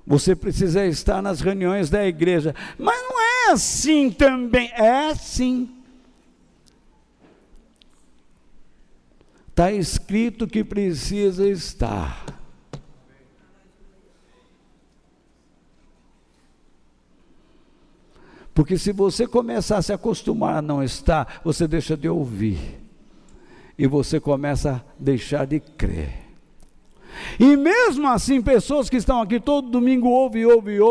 Você precisa estar nas reuniões da igreja. Mas não é assim também. É assim. Está escrito que precisa estar. Porque se você começar a se acostumar a não estar, você deixa de ouvir. E você começa a deixar de crer. E mesmo assim, pessoas que estão aqui todo domingo ouvem,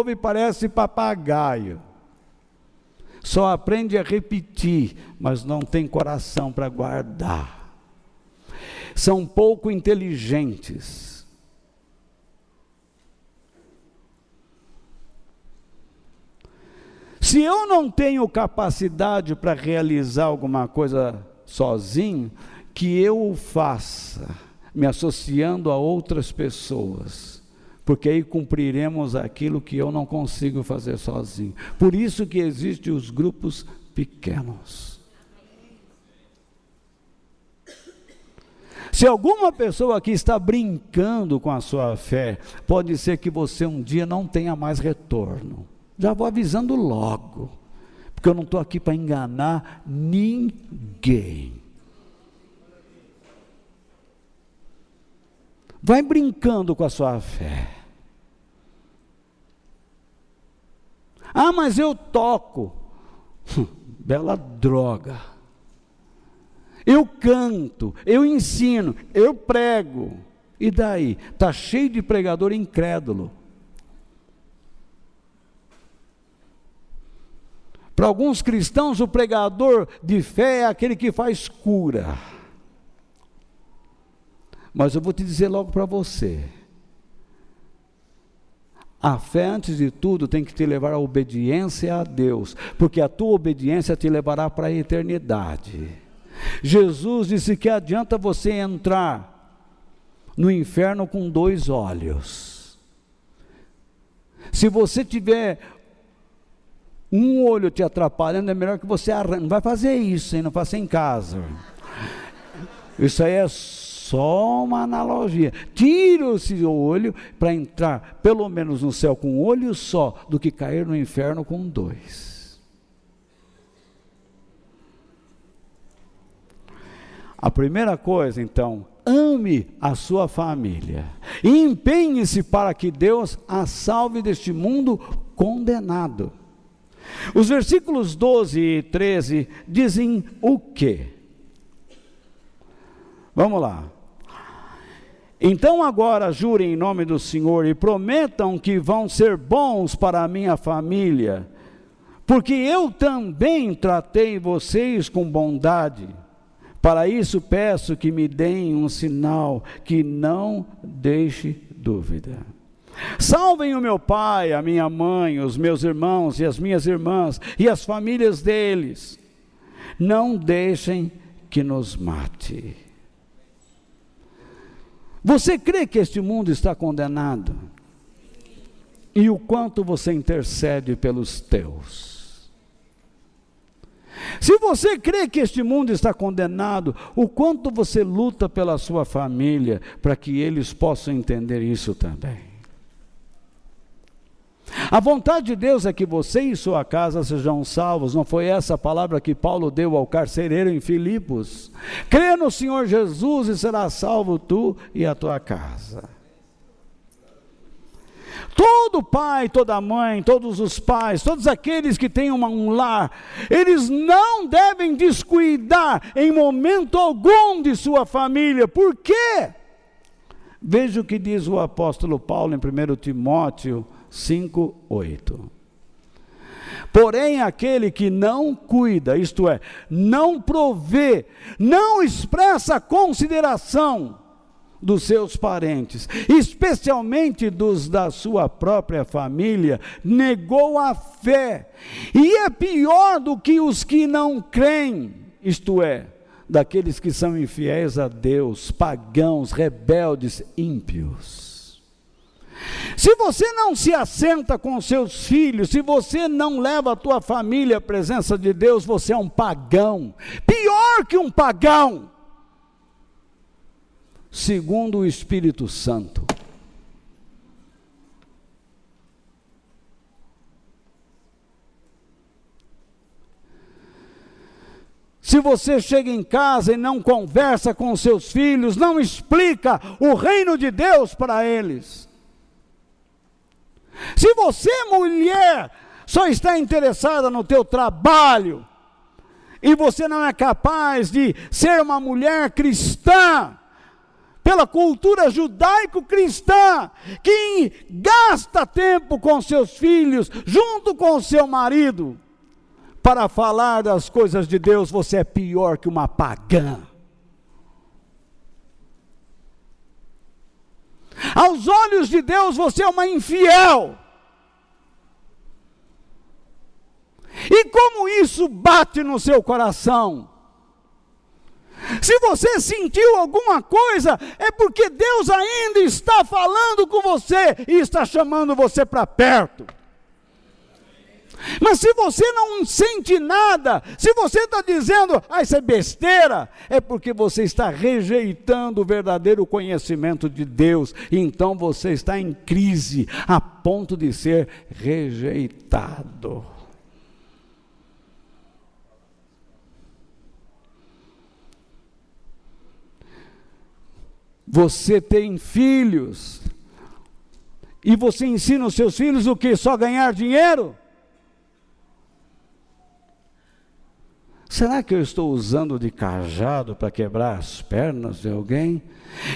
e parece papagaio. Só aprende a repetir, mas não tem coração para guardar. São pouco inteligentes. Se eu não tenho capacidade para realizar alguma coisa sozinho, que eu o faça, me associando a outras pessoas, porque aí cumpriremos aquilo que eu não consigo fazer sozinho. Por isso que existem os grupos pequenos. Se alguma pessoa aqui está brincando com a sua fé, pode ser que você um dia não tenha mais retorno. Já vou avisando logo, porque eu não estou aqui para enganar ninguém. Vai brincando com a sua fé. Mas eu toco. Bela droga. Eu canto, eu ensino, eu prego. E daí? Está cheio de pregador incrédulo. Para alguns cristãos, o pregador de fé é aquele que faz cura. Mas eu vou te dizer logo para você, a fé antes de tudo tem que te levar à obediência a Deus, porque a tua obediência te levará para a eternidade. Jesus disse que adianta você entrar no inferno com 2 olhos. Se você tiver um olho te atrapalhando, é melhor que você arranque. Não vai fazer isso, hein? Não faça em casa. Isso aí é só uma analogia. Tira esse olho para entrar pelo menos no céu com um olho só, do que cair no inferno com 2. A primeira coisa, então, ame a sua família e empenhe-se para que Deus a salve deste mundo condenado. Os versículos 12 e 13 dizem o quê? Vamos lá. Então agora jurem em nome do Senhor e prometam que vão ser bons para a minha família, porque eu também tratei vocês com bondade. Para isso peço que me deem um sinal que não deixe dúvida. Salvem o meu pai, a minha mãe, os meus irmãos e as minhas irmãs e as famílias deles. Não deixem que nos mate. Você crê que este mundo está condenado? E o quanto você intercede pelos teus? Se você crê que este mundo está condenado, o quanto você luta pela sua família, para que eles possam entender isso também? A vontade de Deus é que você e sua casa sejam salvos. Não foi essa a palavra que Paulo deu ao carcereiro em Filipos? Crê no Senhor Jesus e serás salvo tu e a tua casa. Todo todo pai, toda mãe, todos os pais, todos aqueles que têm um lar, eles não devem descuidar em momento algum de sua família. Por quê? Veja o que diz o apóstolo Paulo em 1 Timóteo 5:8. Porém, aquele que não cuida, isto é, não provê, não expressa consideração dos seus parentes, especialmente dos da sua própria família, negou a fé, e é pior do que os que não creem, isto é, daqueles que são infiéis a Deus, pagãos, rebeldes, ímpios. Se você não se assenta com seus filhos, se você não leva a tua família à presença de Deus, você é um pagão, pior que um pagão, segundo o Espírito Santo. Se você chega em casa e não conversa com seus filhos, não explica o reino de Deus para eles. Se você, mulher, só está interessada no teu trabalho, e você não é capaz de ser uma mulher cristã, pela cultura judaico-cristã, que gasta tempo com seus filhos, junto com o seu marido, para falar das coisas de Deus, você é pior que uma pagã. Aos olhos de Deus, você é uma infiel. E como isso bate no seu coração? Se você sentiu alguma coisa, é porque Deus ainda está falando com você e está chamando você para perto. Mas se você não sente nada, se você está dizendo, isso é besteira, é porque você está rejeitando o verdadeiro conhecimento de Deus, e então você está em crise, a ponto de ser rejeitado. Você tem filhos, e você ensina os seus filhos o que? Só ganhar dinheiro? Será que eu estou usando de cajado para quebrar as pernas de alguém?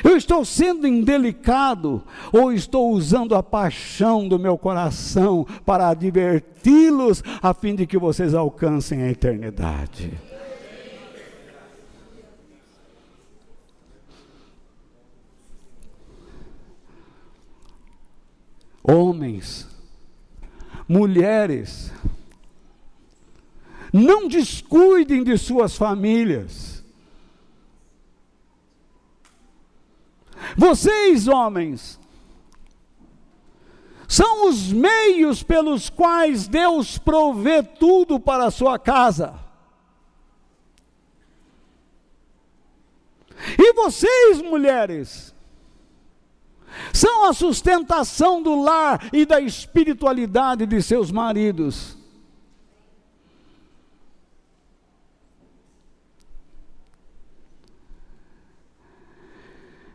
Eu estou sendo indelicado, ou estou usando a paixão do meu coração para adverti-los, a fim de que vocês alcancem a eternidade? Homens, mulheres, não descuidem de suas famílias. Vocês, homens, são os meios pelos quais Deus provê tudo para a sua casa. E vocês, mulheres, são a sustentação do lar e da espiritualidade de seus maridos.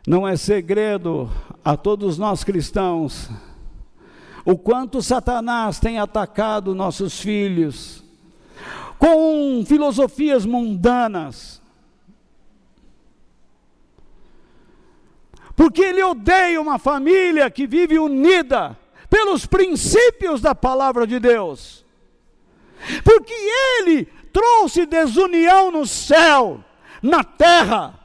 Não é segredo a todos nós cristãos o quanto Satanás tem atacado nossos filhos com filosofias mundanas, porque ele odeia uma família que vive unida pelos princípios da palavra de Deus, porque ele trouxe desunião no céu, na terra,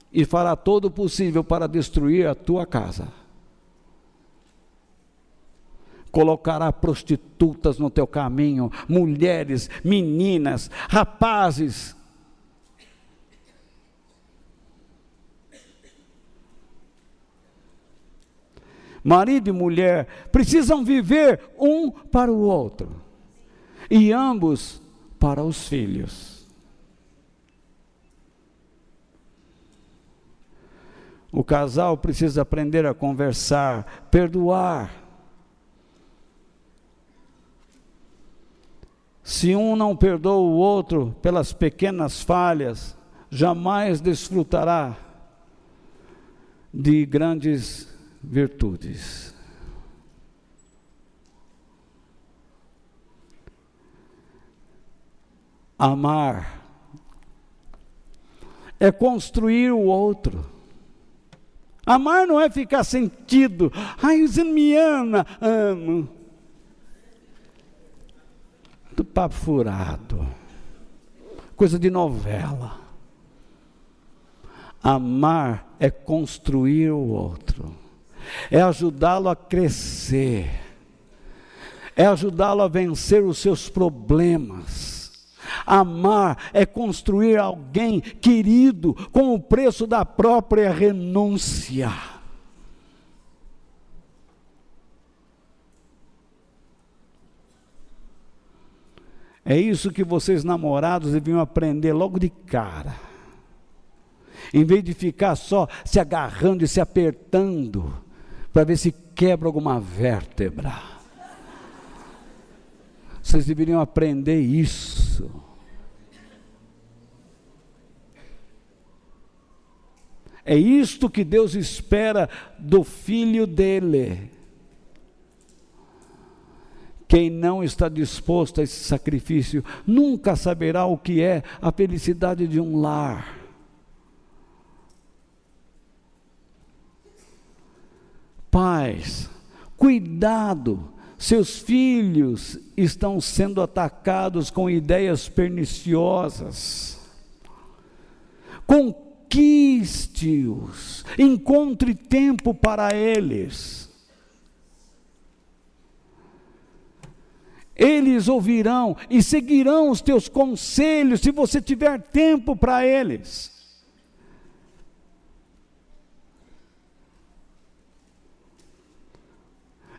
e fará todo o possível para destruir a tua casa. Colocará prostitutas no teu caminho, mulheres, meninas, rapazes. Marido e mulher precisam viver um para o outro, e ambos para os filhos. O casal precisa aprender a conversar, perdoar. Se um não perdoa o outro pelas pequenas falhas, jamais desfrutará de grandes virtudes. Amar é construir o outro. Amar não é ficar sentido. Ai, você me ama. Amo. Do papo furado. Coisa de novela. Amar é construir o outro. É ajudá-lo a crescer. É ajudá-lo a vencer os seus problemas. Amar é construir alguém querido com o preço da própria renúncia. É isso que vocês namorados deviam aprender logo de cara. Em vez de ficar só se agarrando e se apertando para ver se quebra alguma vértebra. Vocês deveriam aprender isso. É isto que Deus espera do filho dele. Quem não está disposto a esse sacrifício nunca saberá o que é a felicidade de um lar. Pais, cuidado, seus filhos estão sendo atacados com ideias perniciosas. Conquiste-os, encontre tempo para eles. Eles ouvirão e seguirão os teus conselhos se você tiver tempo para eles.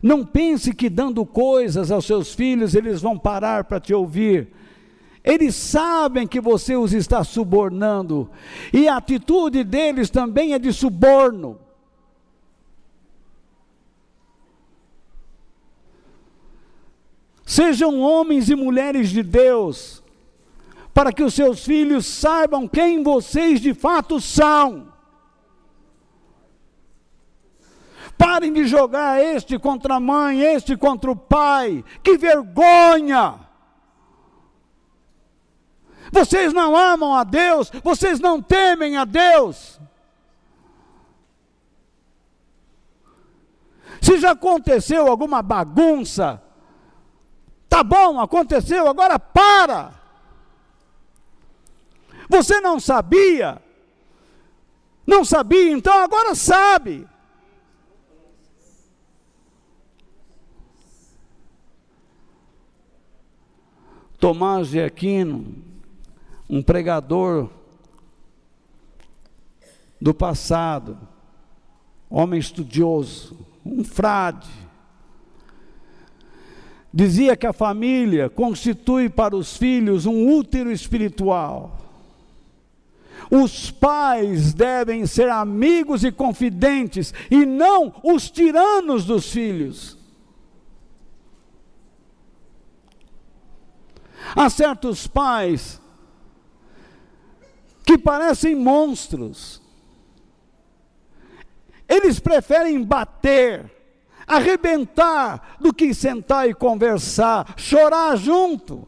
Não pense que dando coisas aos seus filhos eles vão parar para te ouvir. Eles sabem que você os está subornando, e a atitude deles também é de suborno. Sejam homens e mulheres de Deus, para que os seus filhos saibam quem vocês de fato são. Parem de jogar este contra a mãe, este contra o pai. Que vergonha! Vocês não amam a Deus, vocês não temem a Deus. Se já aconteceu alguma bagunça, tá bom, aconteceu, agora para. Você não sabia, então agora sabe. Tomás de Aquino, um pregador do passado, homem estudioso, um frade, dizia que a família constitui para os filhos um útero espiritual. Os pais devem ser amigos e confidentes, e não os tiranos dos filhos. Há certos pais que parecem monstros. Eles preferem bater, arrebentar, do que sentar e conversar, chorar junto.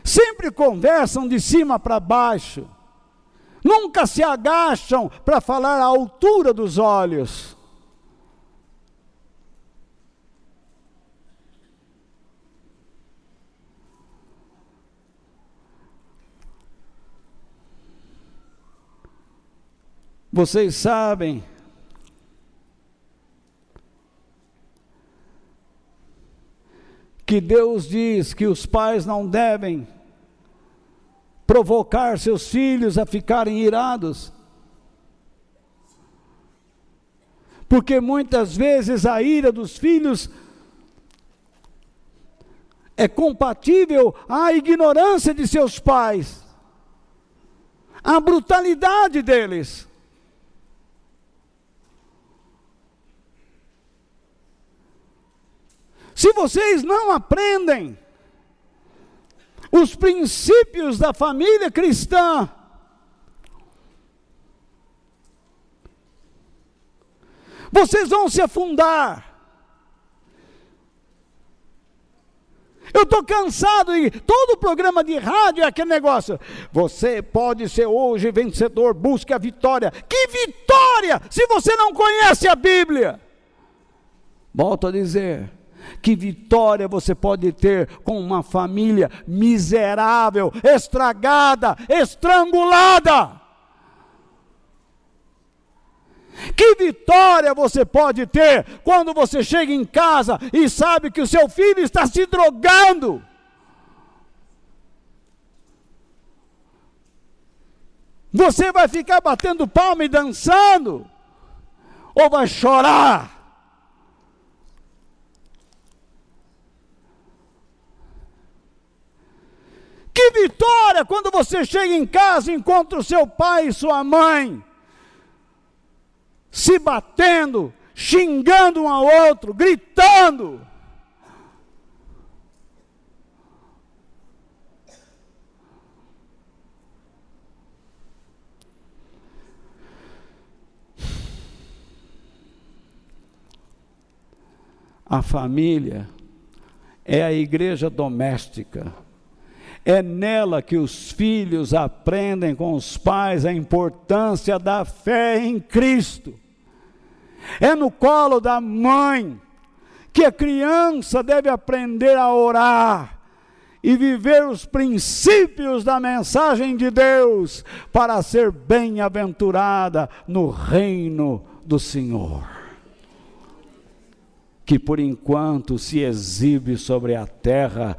Sempre conversam de cima para baixo. Nunca se agacham para falar à altura dos olhos. Vocês sabem que Deus diz que os pais não devem provocar seus filhos a ficarem irados, porque muitas vezes a ira dos filhos é compatível à ignorância de seus pais, à brutalidade deles. Se vocês não aprendem os princípios da família cristã, vocês vão se afundar. Eu estou cansado e todo programa de rádio é aquele negócio. Você pode ser hoje vencedor, busque a vitória. Que vitória se você não conhece a Bíblia? Volto a dizer, que vitória você pode ter com uma família miserável, estragada, estrangulada? Que vitória você pode ter quando você chega em casa e sabe que o seu filho está se drogando? Você vai ficar batendo palma e dançando? Ou vai chorar? Que vitória quando você chega em casa e encontra o seu pai e sua mãe se batendo, xingando um ao outro, gritando. A família é a igreja doméstica. É nela que os filhos aprendem com os pais a importância da fé em Cristo. É no colo da mãe que a criança deve aprender a orar e viver os princípios da mensagem de Deus para ser bem-aventurada no reino do Senhor, que por enquanto se exibe sobre a terra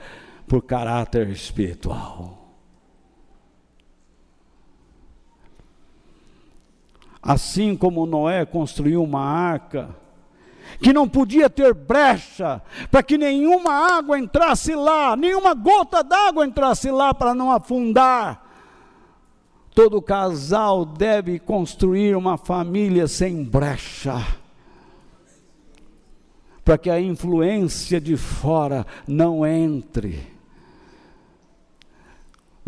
por caráter espiritual. Assim como Noé construiu uma arca, que não podia ter brecha, para que nenhuma água entrasse lá, nenhuma gota d'água entrasse lá para não afundar. Todo casal deve construir uma família sem brecha, para que a influência de fora não entre.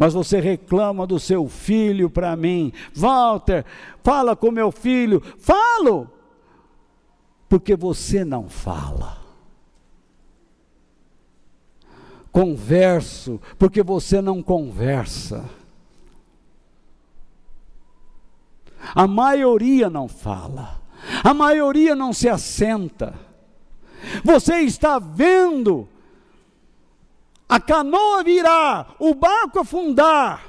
Mas você reclama do seu filho para mim. Walter, fala com meu filho. Falo, porque você não fala. Converso, porque você não conversa. A maioria não fala. A maioria não se assenta. Você está vendo a canoa virar, o barco afundar,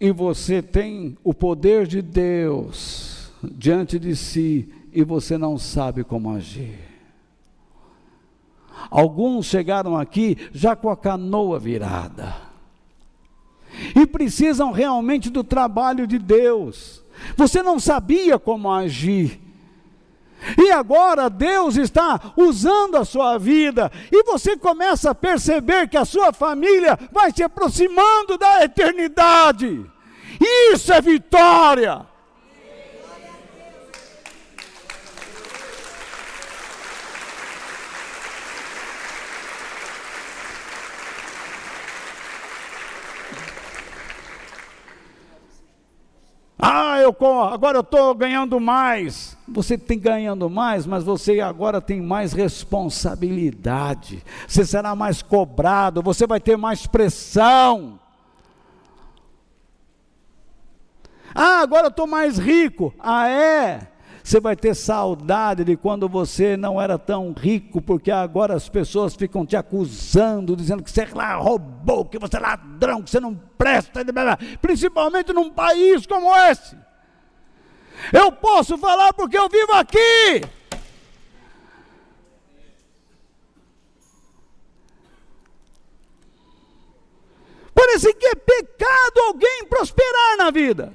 e você tem o poder de Deus diante de si, e você não sabe como agir. Alguns chegaram aqui já com a canoa virada, e precisam realmente do trabalho de Deus. Você não sabia como agir, e agora Deus está usando a sua vida, e você começa a perceber que a sua família vai se aproximando da eternidade. Isso é vitória. Agora eu estou ganhando mais. Você tem ganhando mais, mas você agora tem mais responsabilidade. Você será mais cobrado, você vai ter mais pressão. Agora eu estou mais rico. É? Você vai ter saudade de quando você não era tão rico, porque agora as pessoas ficam te acusando, dizendo que você lá roubou, que você é ladrão, que você não presta, principalmente num país como esse. Eu posso falar porque eu vivo aqui. Parece que é pecado alguém prosperar na vida.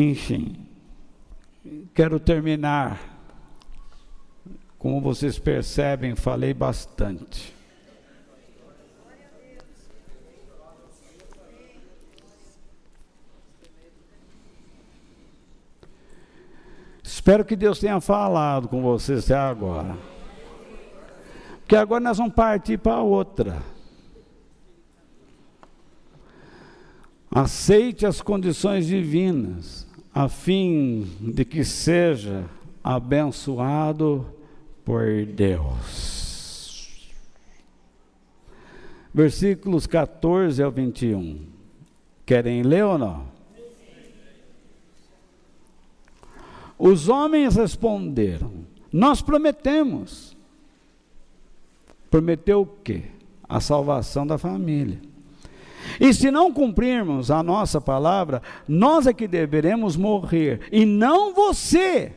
Enfim, quero terminar. Como vocês percebem, falei bastante. Espero que Deus tenha falado com vocês até agora. Porque agora nós vamos partir para outra. Aceite as condições divinas, a fim de que seja abençoado por Deus. Versículos 14 ao 21. Querem ler ou não? Os homens responderam: nós prometemos. Prometeu o quê? A salvação da família. E se não cumprirmos a nossa palavra, nós é que deveremos morrer, e não você.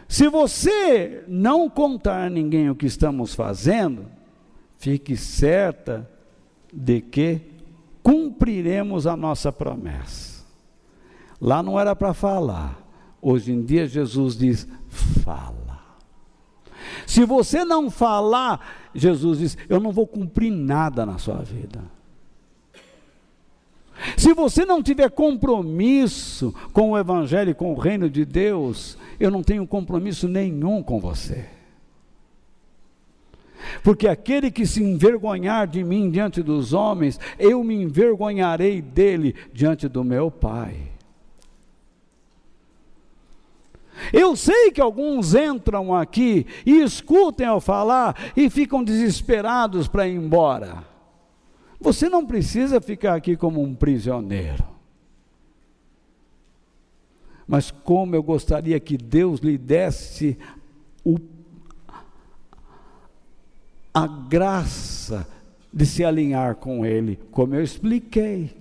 Se você não contar a ninguém o que estamos fazendo, fique certa de que cumpriremos a nossa promessa. Lá não era para falar. Hoje em dia Jesus diz: fala. Se você não falar, Jesus diz: eu não vou cumprir nada na sua vida. Se você não tiver compromisso com o Evangelho e com o reino de Deus, eu não tenho compromisso nenhum com você. Porque aquele que se envergonhar de mim diante dos homens, eu me envergonharei dele diante do meu Pai. Eu sei que alguns entram aqui e escutem eu falar e ficam desesperados para ir embora. Você não precisa ficar aqui como um prisioneiro. Mas como eu gostaria que Deus lhe desse a graça de se alinhar com Ele, como eu expliquei.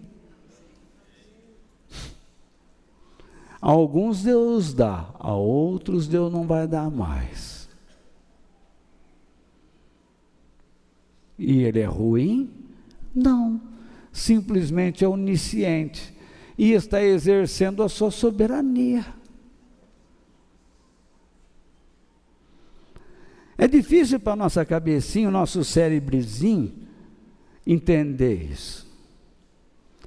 A alguns Deus dá, a outros Deus não vai dar mais. E Ele é ruim? Não, simplesmente é onisciente e está exercendo a sua soberania. É difícil para a nossa cabecinha, o nosso cérebrozinho, entender isso.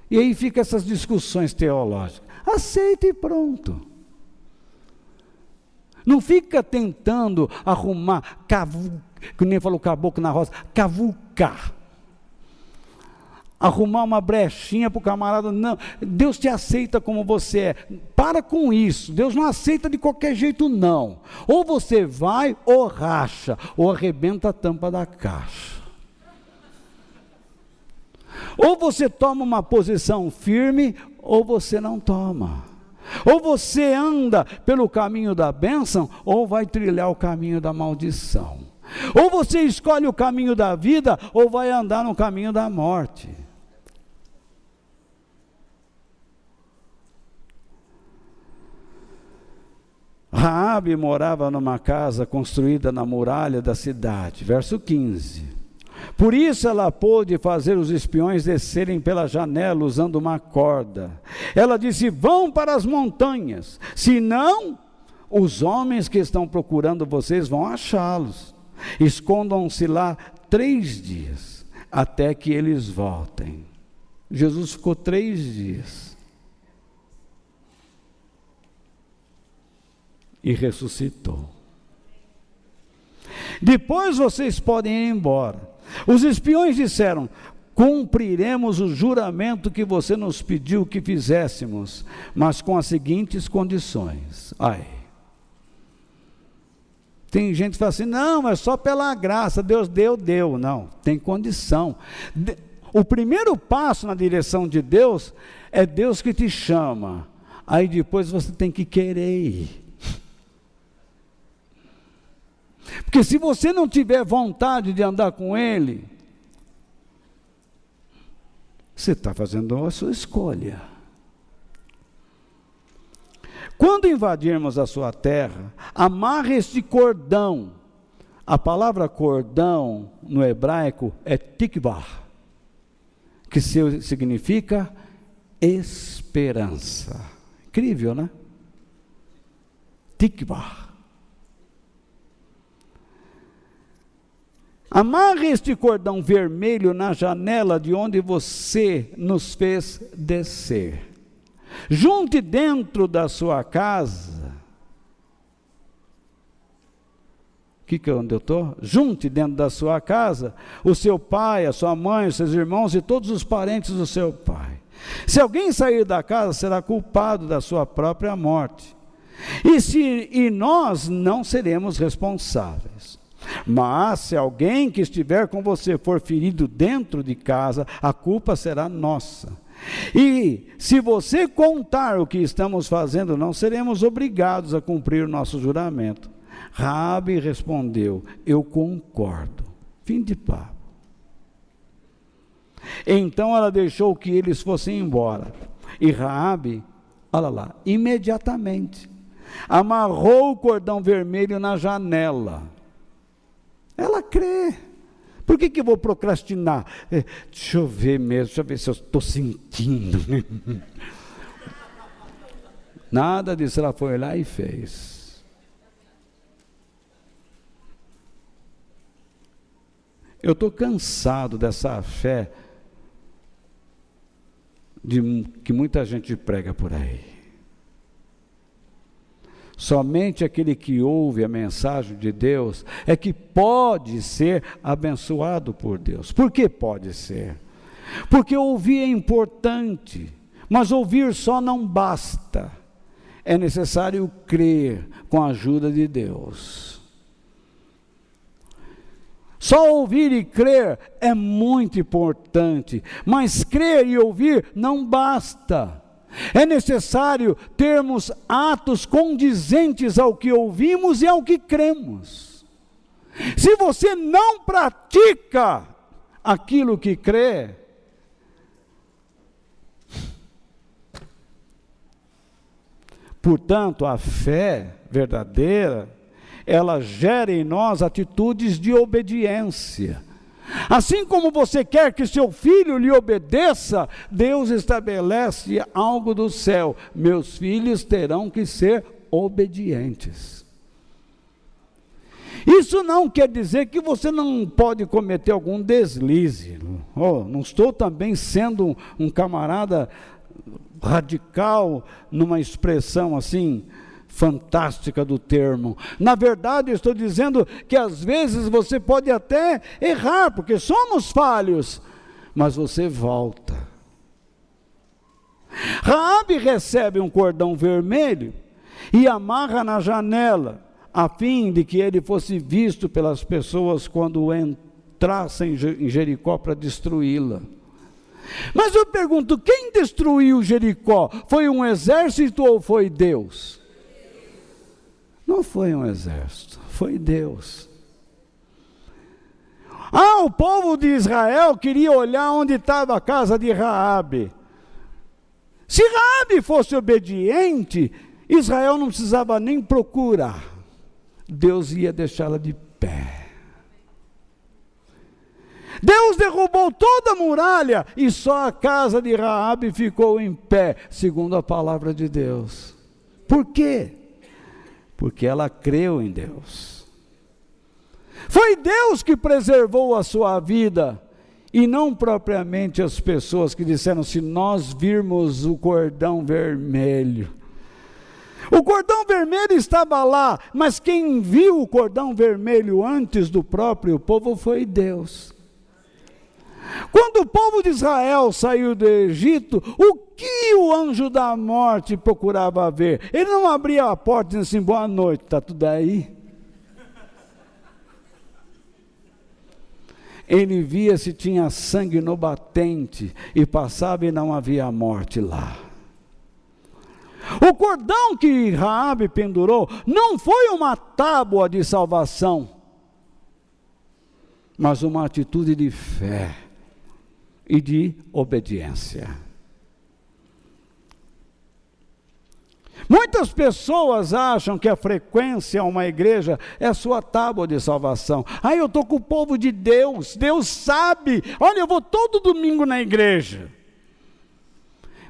E aí fica essas discussões teológicas. Aceita e pronto. Não fica tentando arrumar, que nem falou o caboclo na roça, cavucar. Arrumar uma brechinha para o camarada. Não, Deus te aceita como você é. Para com isso. Deus não aceita de qualquer jeito, não. Ou você vai, ou racha, ou arrebenta a tampa da caixa. Ou você toma uma posição firme, ou você não toma. Ou você anda pelo caminho da bênção, ou vai trilhar o caminho da maldição. Ou você escolhe o caminho da vida, ou vai andar no caminho da morte. Raabe morava numa casa construída na muralha da cidade. Verso 15. Por isso ela pôde fazer os espiões descerem pela janela usando uma corda. Ela disse: vão para as montanhas, senão os homens que estão procurando vocês vão achá-los. Escondam-se lá 3 dias, até que eles voltem. Jesus ficou 3 dias. E ressuscitou. Depois vocês podem ir embora. Os espiões disseram: cumpriremos o juramento que você nos pediu que fizéssemos, mas com as seguintes condições. Tem gente que fala assim: não, é só pela graça, Deus deu. Não, tem condição. O primeiro passo na direção de Deus é Deus que te chama. Aí depois você tem que querer ir. Porque se você não tiver vontade de andar com Ele, você está fazendo a sua escolha. Quando invadirmos a sua terra, amarre este cordão. A palavra cordão no hebraico é tikvah, que significa esperança. Incrível, né? Tikvah. Amarre este cordão vermelho na janela de onde você nos fez descer. Junte dentro da sua casa. O onde eu estou? Junte dentro da sua casa o seu pai, a sua mãe, os seus irmãos e todos os parentes do seu pai. Se alguém sair da casa, será culpado da sua própria morte. E nós não seremos responsáveis. Mas se alguém que estiver com você for ferido dentro de casa, a culpa será nossa. E se você contar o que estamos fazendo, não seremos obrigados a cumprir o nosso juramento. Raabe respondeu: eu concordo. Fim de papo. Então ela deixou que eles fossem embora. E Raabe, olha lá, imediatamente amarrou o cordão vermelho na janela. Ela crê. Por que eu vou procrastinar? Deixa eu ver mesmo, deixa eu ver se eu estou sentindo. Nada disso, ela foi lá e fez. Eu estou cansado dessa fé que muita gente prega por aí. Somente aquele que ouve a mensagem de Deus é que pode ser abençoado por Deus. Por que pode ser? Porque ouvir é importante, mas ouvir só não basta. É necessário crer com a ajuda de Deus. Só ouvir e crer é muito importante, mas crer e ouvir não basta. É necessário termos atos condizentes ao que ouvimos e ao que cremos. Se você não pratica aquilo que crê, portanto, a fé verdadeira, ela gera em nós atitudes de obediência. Assim como você quer que seu filho lhe obedeça, Deus estabelece algo do céu: meus filhos terão que ser obedientes. Isso não quer dizer que você não pode cometer algum deslize. Não estou também sendo um camarada radical numa expressão assim fantástica do termo. Na verdade, eu estou dizendo que às vezes você pode até errar, porque somos falhos, mas você volta. Raabe recebe um cordão vermelho e amarra na janela, a fim de que ele fosse visto pelas pessoas quando entrassem em Jericó para destruí-la. Mas eu pergunto, quem destruiu Jericó? Foi um exército ou foi Deus? Não foi um exército, foi Deus. O povo de Israel queria olhar onde estava a casa de Raabe. Se Raabe fosse obediente, Israel não precisava nem procurar. Deus ia deixá-la de pé. Deus derrubou toda a muralha e só a casa de Raabe ficou em pé, segundo a palavra de Deus. Por quê? Porque ela creu em Deus. Foi Deus que preservou a sua vida, e não propriamente as pessoas que disseram: se nós virmos o cordão vermelho. O cordão vermelho estava lá, mas quem viu o cordão vermelho antes do próprio povo foi Deus. Quando o povo de Israel saiu do Egito, o que o anjo da morte procurava ver? Ele não abria a porta dizendo assim: boa noite, está tudo aí? Ele via se tinha sangue no batente, e passava e não havia morte lá. O cordão que Raabe pendurou não foi uma tábua de salvação, mas uma atitude de fé e de obediência. Muitas pessoas acham que a frequência a uma igreja é a sua tábua de salvação. Eu estou com o povo de Deus, Deus sabe, olha, eu vou todo domingo na igreja.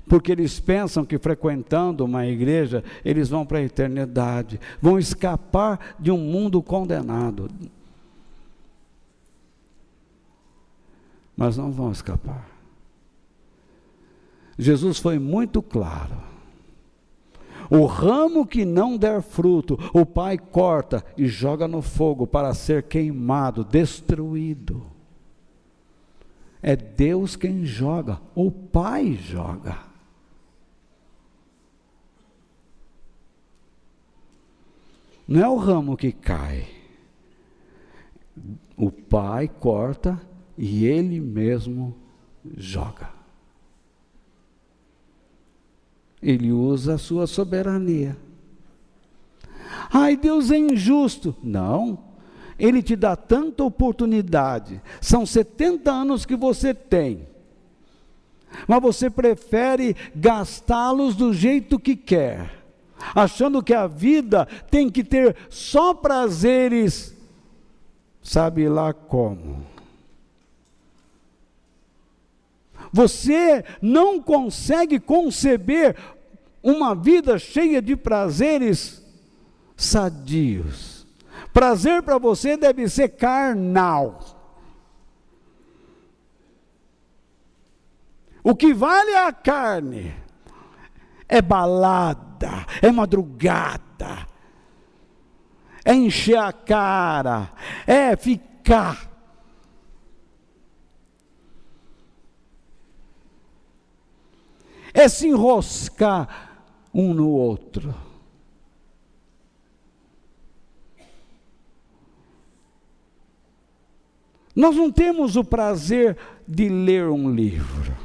Porque eles pensam que frequentando uma igreja, eles vão para a eternidade, vão escapar de um mundo condenado. Mas não vão escapar. Jesus foi muito claro. O ramo que não der fruto, o Pai corta e joga no fogo para ser queimado, destruído. É Deus quem joga, o Pai joga. Não é o ramo que cai. O Pai corta e Ele mesmo joga. Ele usa a sua soberania. Ai, Deus é injusto. Não. Ele te dá tanta oportunidade. São 70 anos que você tem. Mas você prefere gastá-los do jeito que quer. Achando que a vida tem que ter só prazeres. Sabe lá como. Você não consegue conceber uma vida cheia de prazeres sadios. Prazer para você deve ser carnal. O que vale é a carne. É balada, é madrugada, é encher a cara, é ficar. É se enroscar um no outro. Nós não temos o prazer de ler um livro.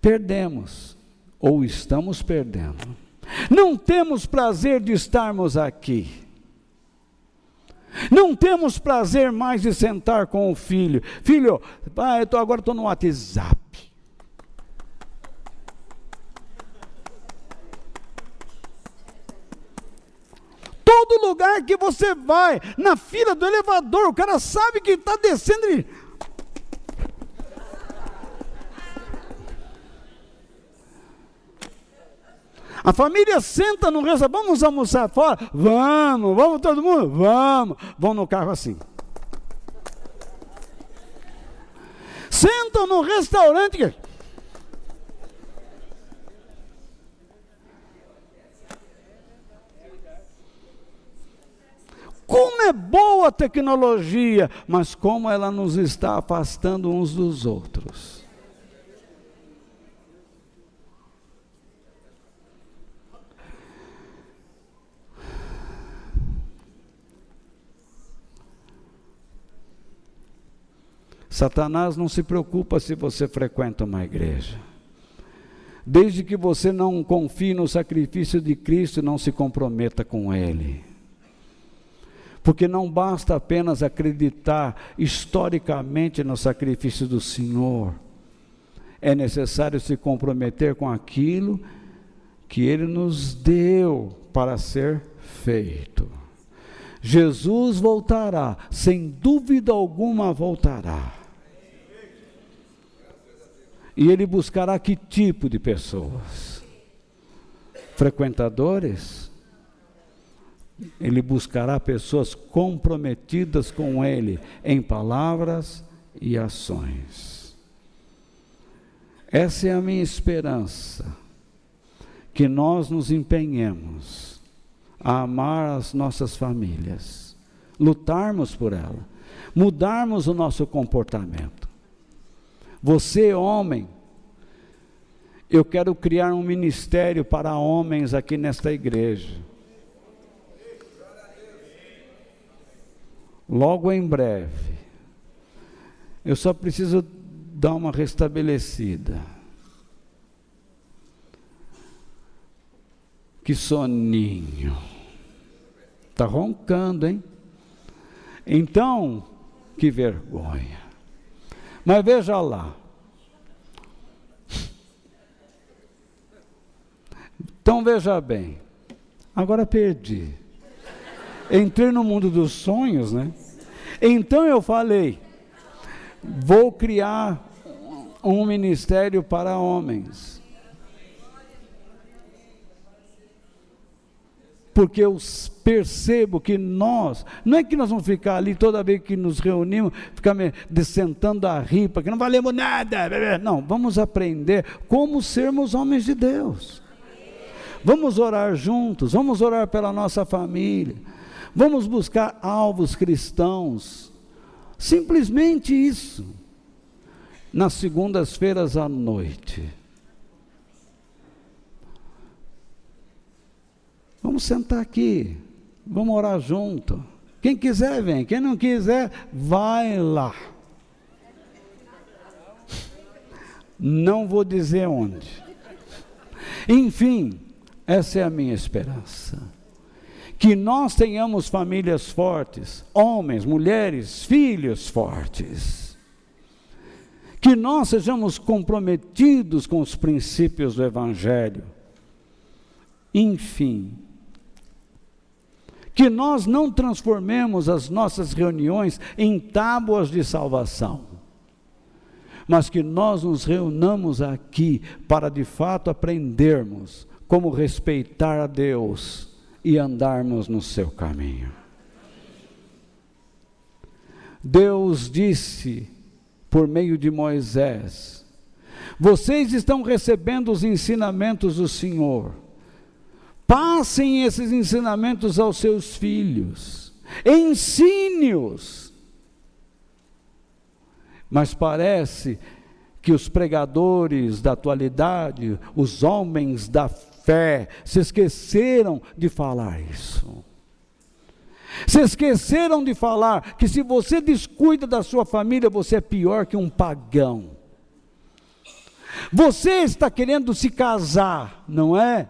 Perdemos, ou estamos perdendo. Não temos prazer de estarmos aqui. Não temos prazer mais de sentar com o filho. Filho, agora estou no WhatsApp. Todo lugar que você vai, na fila do elevador, o cara sabe que está descendo e... A família senta no restaurante, vamos almoçar fora? Vamos todo mundo? Vão no carro assim. Sentam no restaurante. Como é boa a tecnologia, mas como ela nos está afastando uns dos outros. Satanás não se preocupa se você frequenta uma igreja. Desde que você não confie no sacrifício de Cristo, não se comprometa com Ele. Porque não basta apenas acreditar historicamente no sacrifício do Senhor. É necessário se comprometer com aquilo que Ele nos deu para ser feito. Jesus voltará, sem dúvida alguma voltará. E Ele buscará que tipo de pessoas? Frequentadores? Ele buscará pessoas comprometidas com Ele em palavras e ações. Essa é a minha esperança, que nós nos empenhemos a amar as nossas famílias, lutarmos por ela, mudarmos o nosso comportamento. Você, homem, eu quero criar um ministério para homens aqui nesta igreja. Logo em breve. Eu só preciso dar uma restabelecida. Que soninho. Está roncando, hein? Então, que vergonha. Mas veja lá. Então veja bem. Agora perdi. Entrei no mundo dos sonhos, né? Então eu falei, vou criar um ministério para homens. porque eu percebo que não é que nós vamos ficar ali toda vez que nos reunimos, ficar sentando a rir, porque não valemos nada. Não, vamos aprender como sermos homens de Deus. Vamos orar juntos, vamos orar pela nossa família, vamos buscar alvos cristãos, simplesmente isso, nas segundas-feiras à noite. Vamos sentar aqui, vamos orar junto. Quem quiser vem, quem não quiser, vai lá. Não vou dizer onde. Enfim, essa é a minha esperança. Que nós tenhamos famílias fortes, homens, mulheres, filhos fortes. Que nós sejamos comprometidos com os princípios do Evangelho. Enfim, que nós não transformemos as nossas reuniões em tábuas de salvação, mas que nós nos reunamos aqui para de fato aprendermos como respeitar a Deus e andarmos no seu caminho. Deus disse por meio de Moisés: vocês estão recebendo os ensinamentos do Senhor. Passem esses ensinamentos aos seus filhos, ensine-os. Mas parece que os pregadores da atualidade, os homens da fé, se esqueceram de falar isso. Se esqueceram de falar que se você descuida da sua família, você é pior que um pagão. Você está querendo se casar, não é?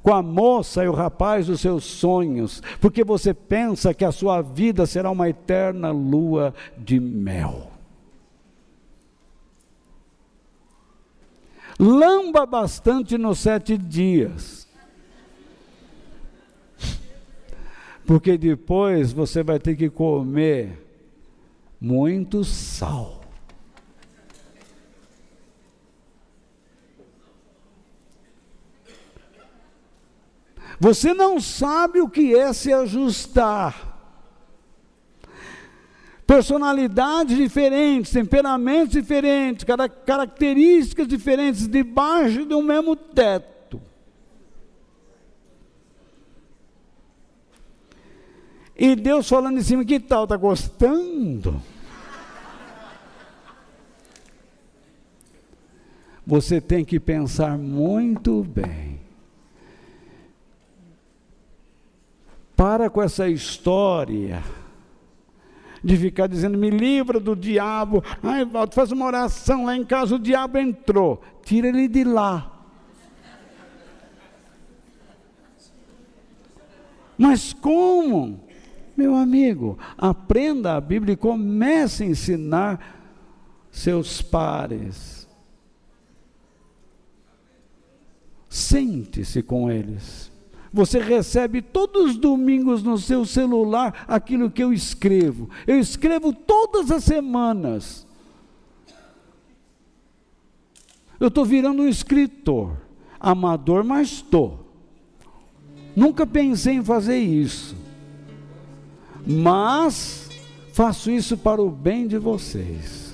Com a moça e o rapaz dos seus sonhos, porque você pensa que a sua vida será uma eterna lua de mel. Lamba bastante nos 7 dias, porque depois você vai ter que comer muito sal. Você não sabe o que é se ajustar. Personalidades diferentes, temperamentos diferentes, características diferentes, debaixo de um mesmo teto. E Deus falando em cima, que tal? Está gostando? Você tem que pensar muito bem. Para com essa história de ficar dizendo, me livra do diabo. Ai, Valdo, faz uma oração lá em casa, o diabo entrou. Tira ele de lá. Mas como? Meu amigo, aprenda a Bíblia e comece a ensinar seus pares. Sente-se com eles. Você recebe todos os domingos no seu celular aquilo que eu escrevo. Eu escrevo todas as semanas. Eu estou virando um escritor. Amador, mas estou. Nunca pensei em fazer isso. Mas faço isso para o bem de vocês.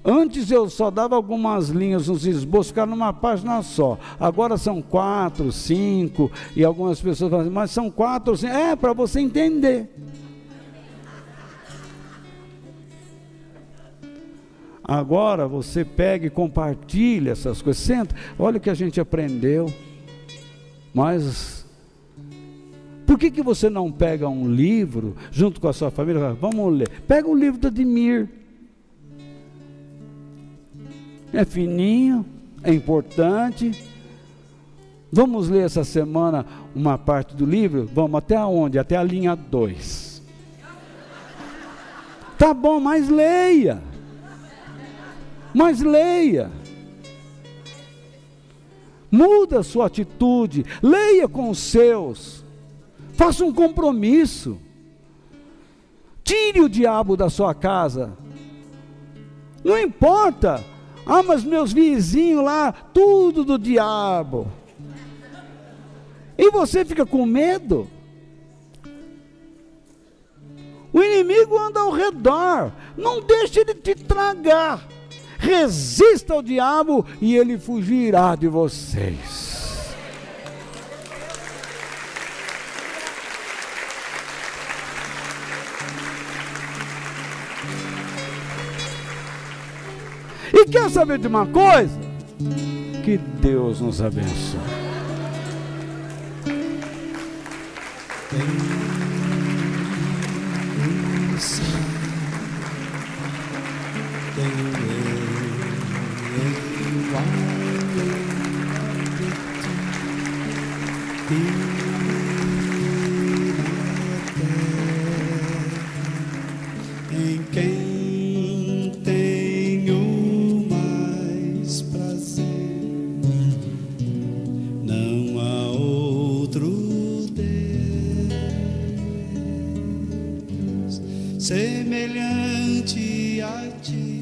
Antes eu só dava algumas linhas nos esboços, ficava numa página só. Agora são 4, 5, e algumas pessoas falam assim, mas são 4, 5. É, para você entender. Agora você pega e compartilha essas coisas. Senta, olha o que a gente aprendeu. Mas por que você não pega um livro junto com a sua família e fala, vamos ler? Pega o livro do Ademir. É fininho, é importante. Vamos ler essa semana uma parte do livro? Vamos até onde? Até a linha 2. Tá bom, mas leia. Mas leia. Muda a sua atitude. Leia com os seus. Faça um compromisso. Tire o diabo da sua casa. Não importa Ah, mas meus vizinhos lá, tudo do diabo. E você fica com medo? O inimigo anda ao redor, não deixe ele te tragar. Resista ao diabo e ele fugirá de vocês. E quer saber de uma coisa? Que Deus nos abençoe. Em quem tenho mais prazer, não há outro Deus semelhante a ti.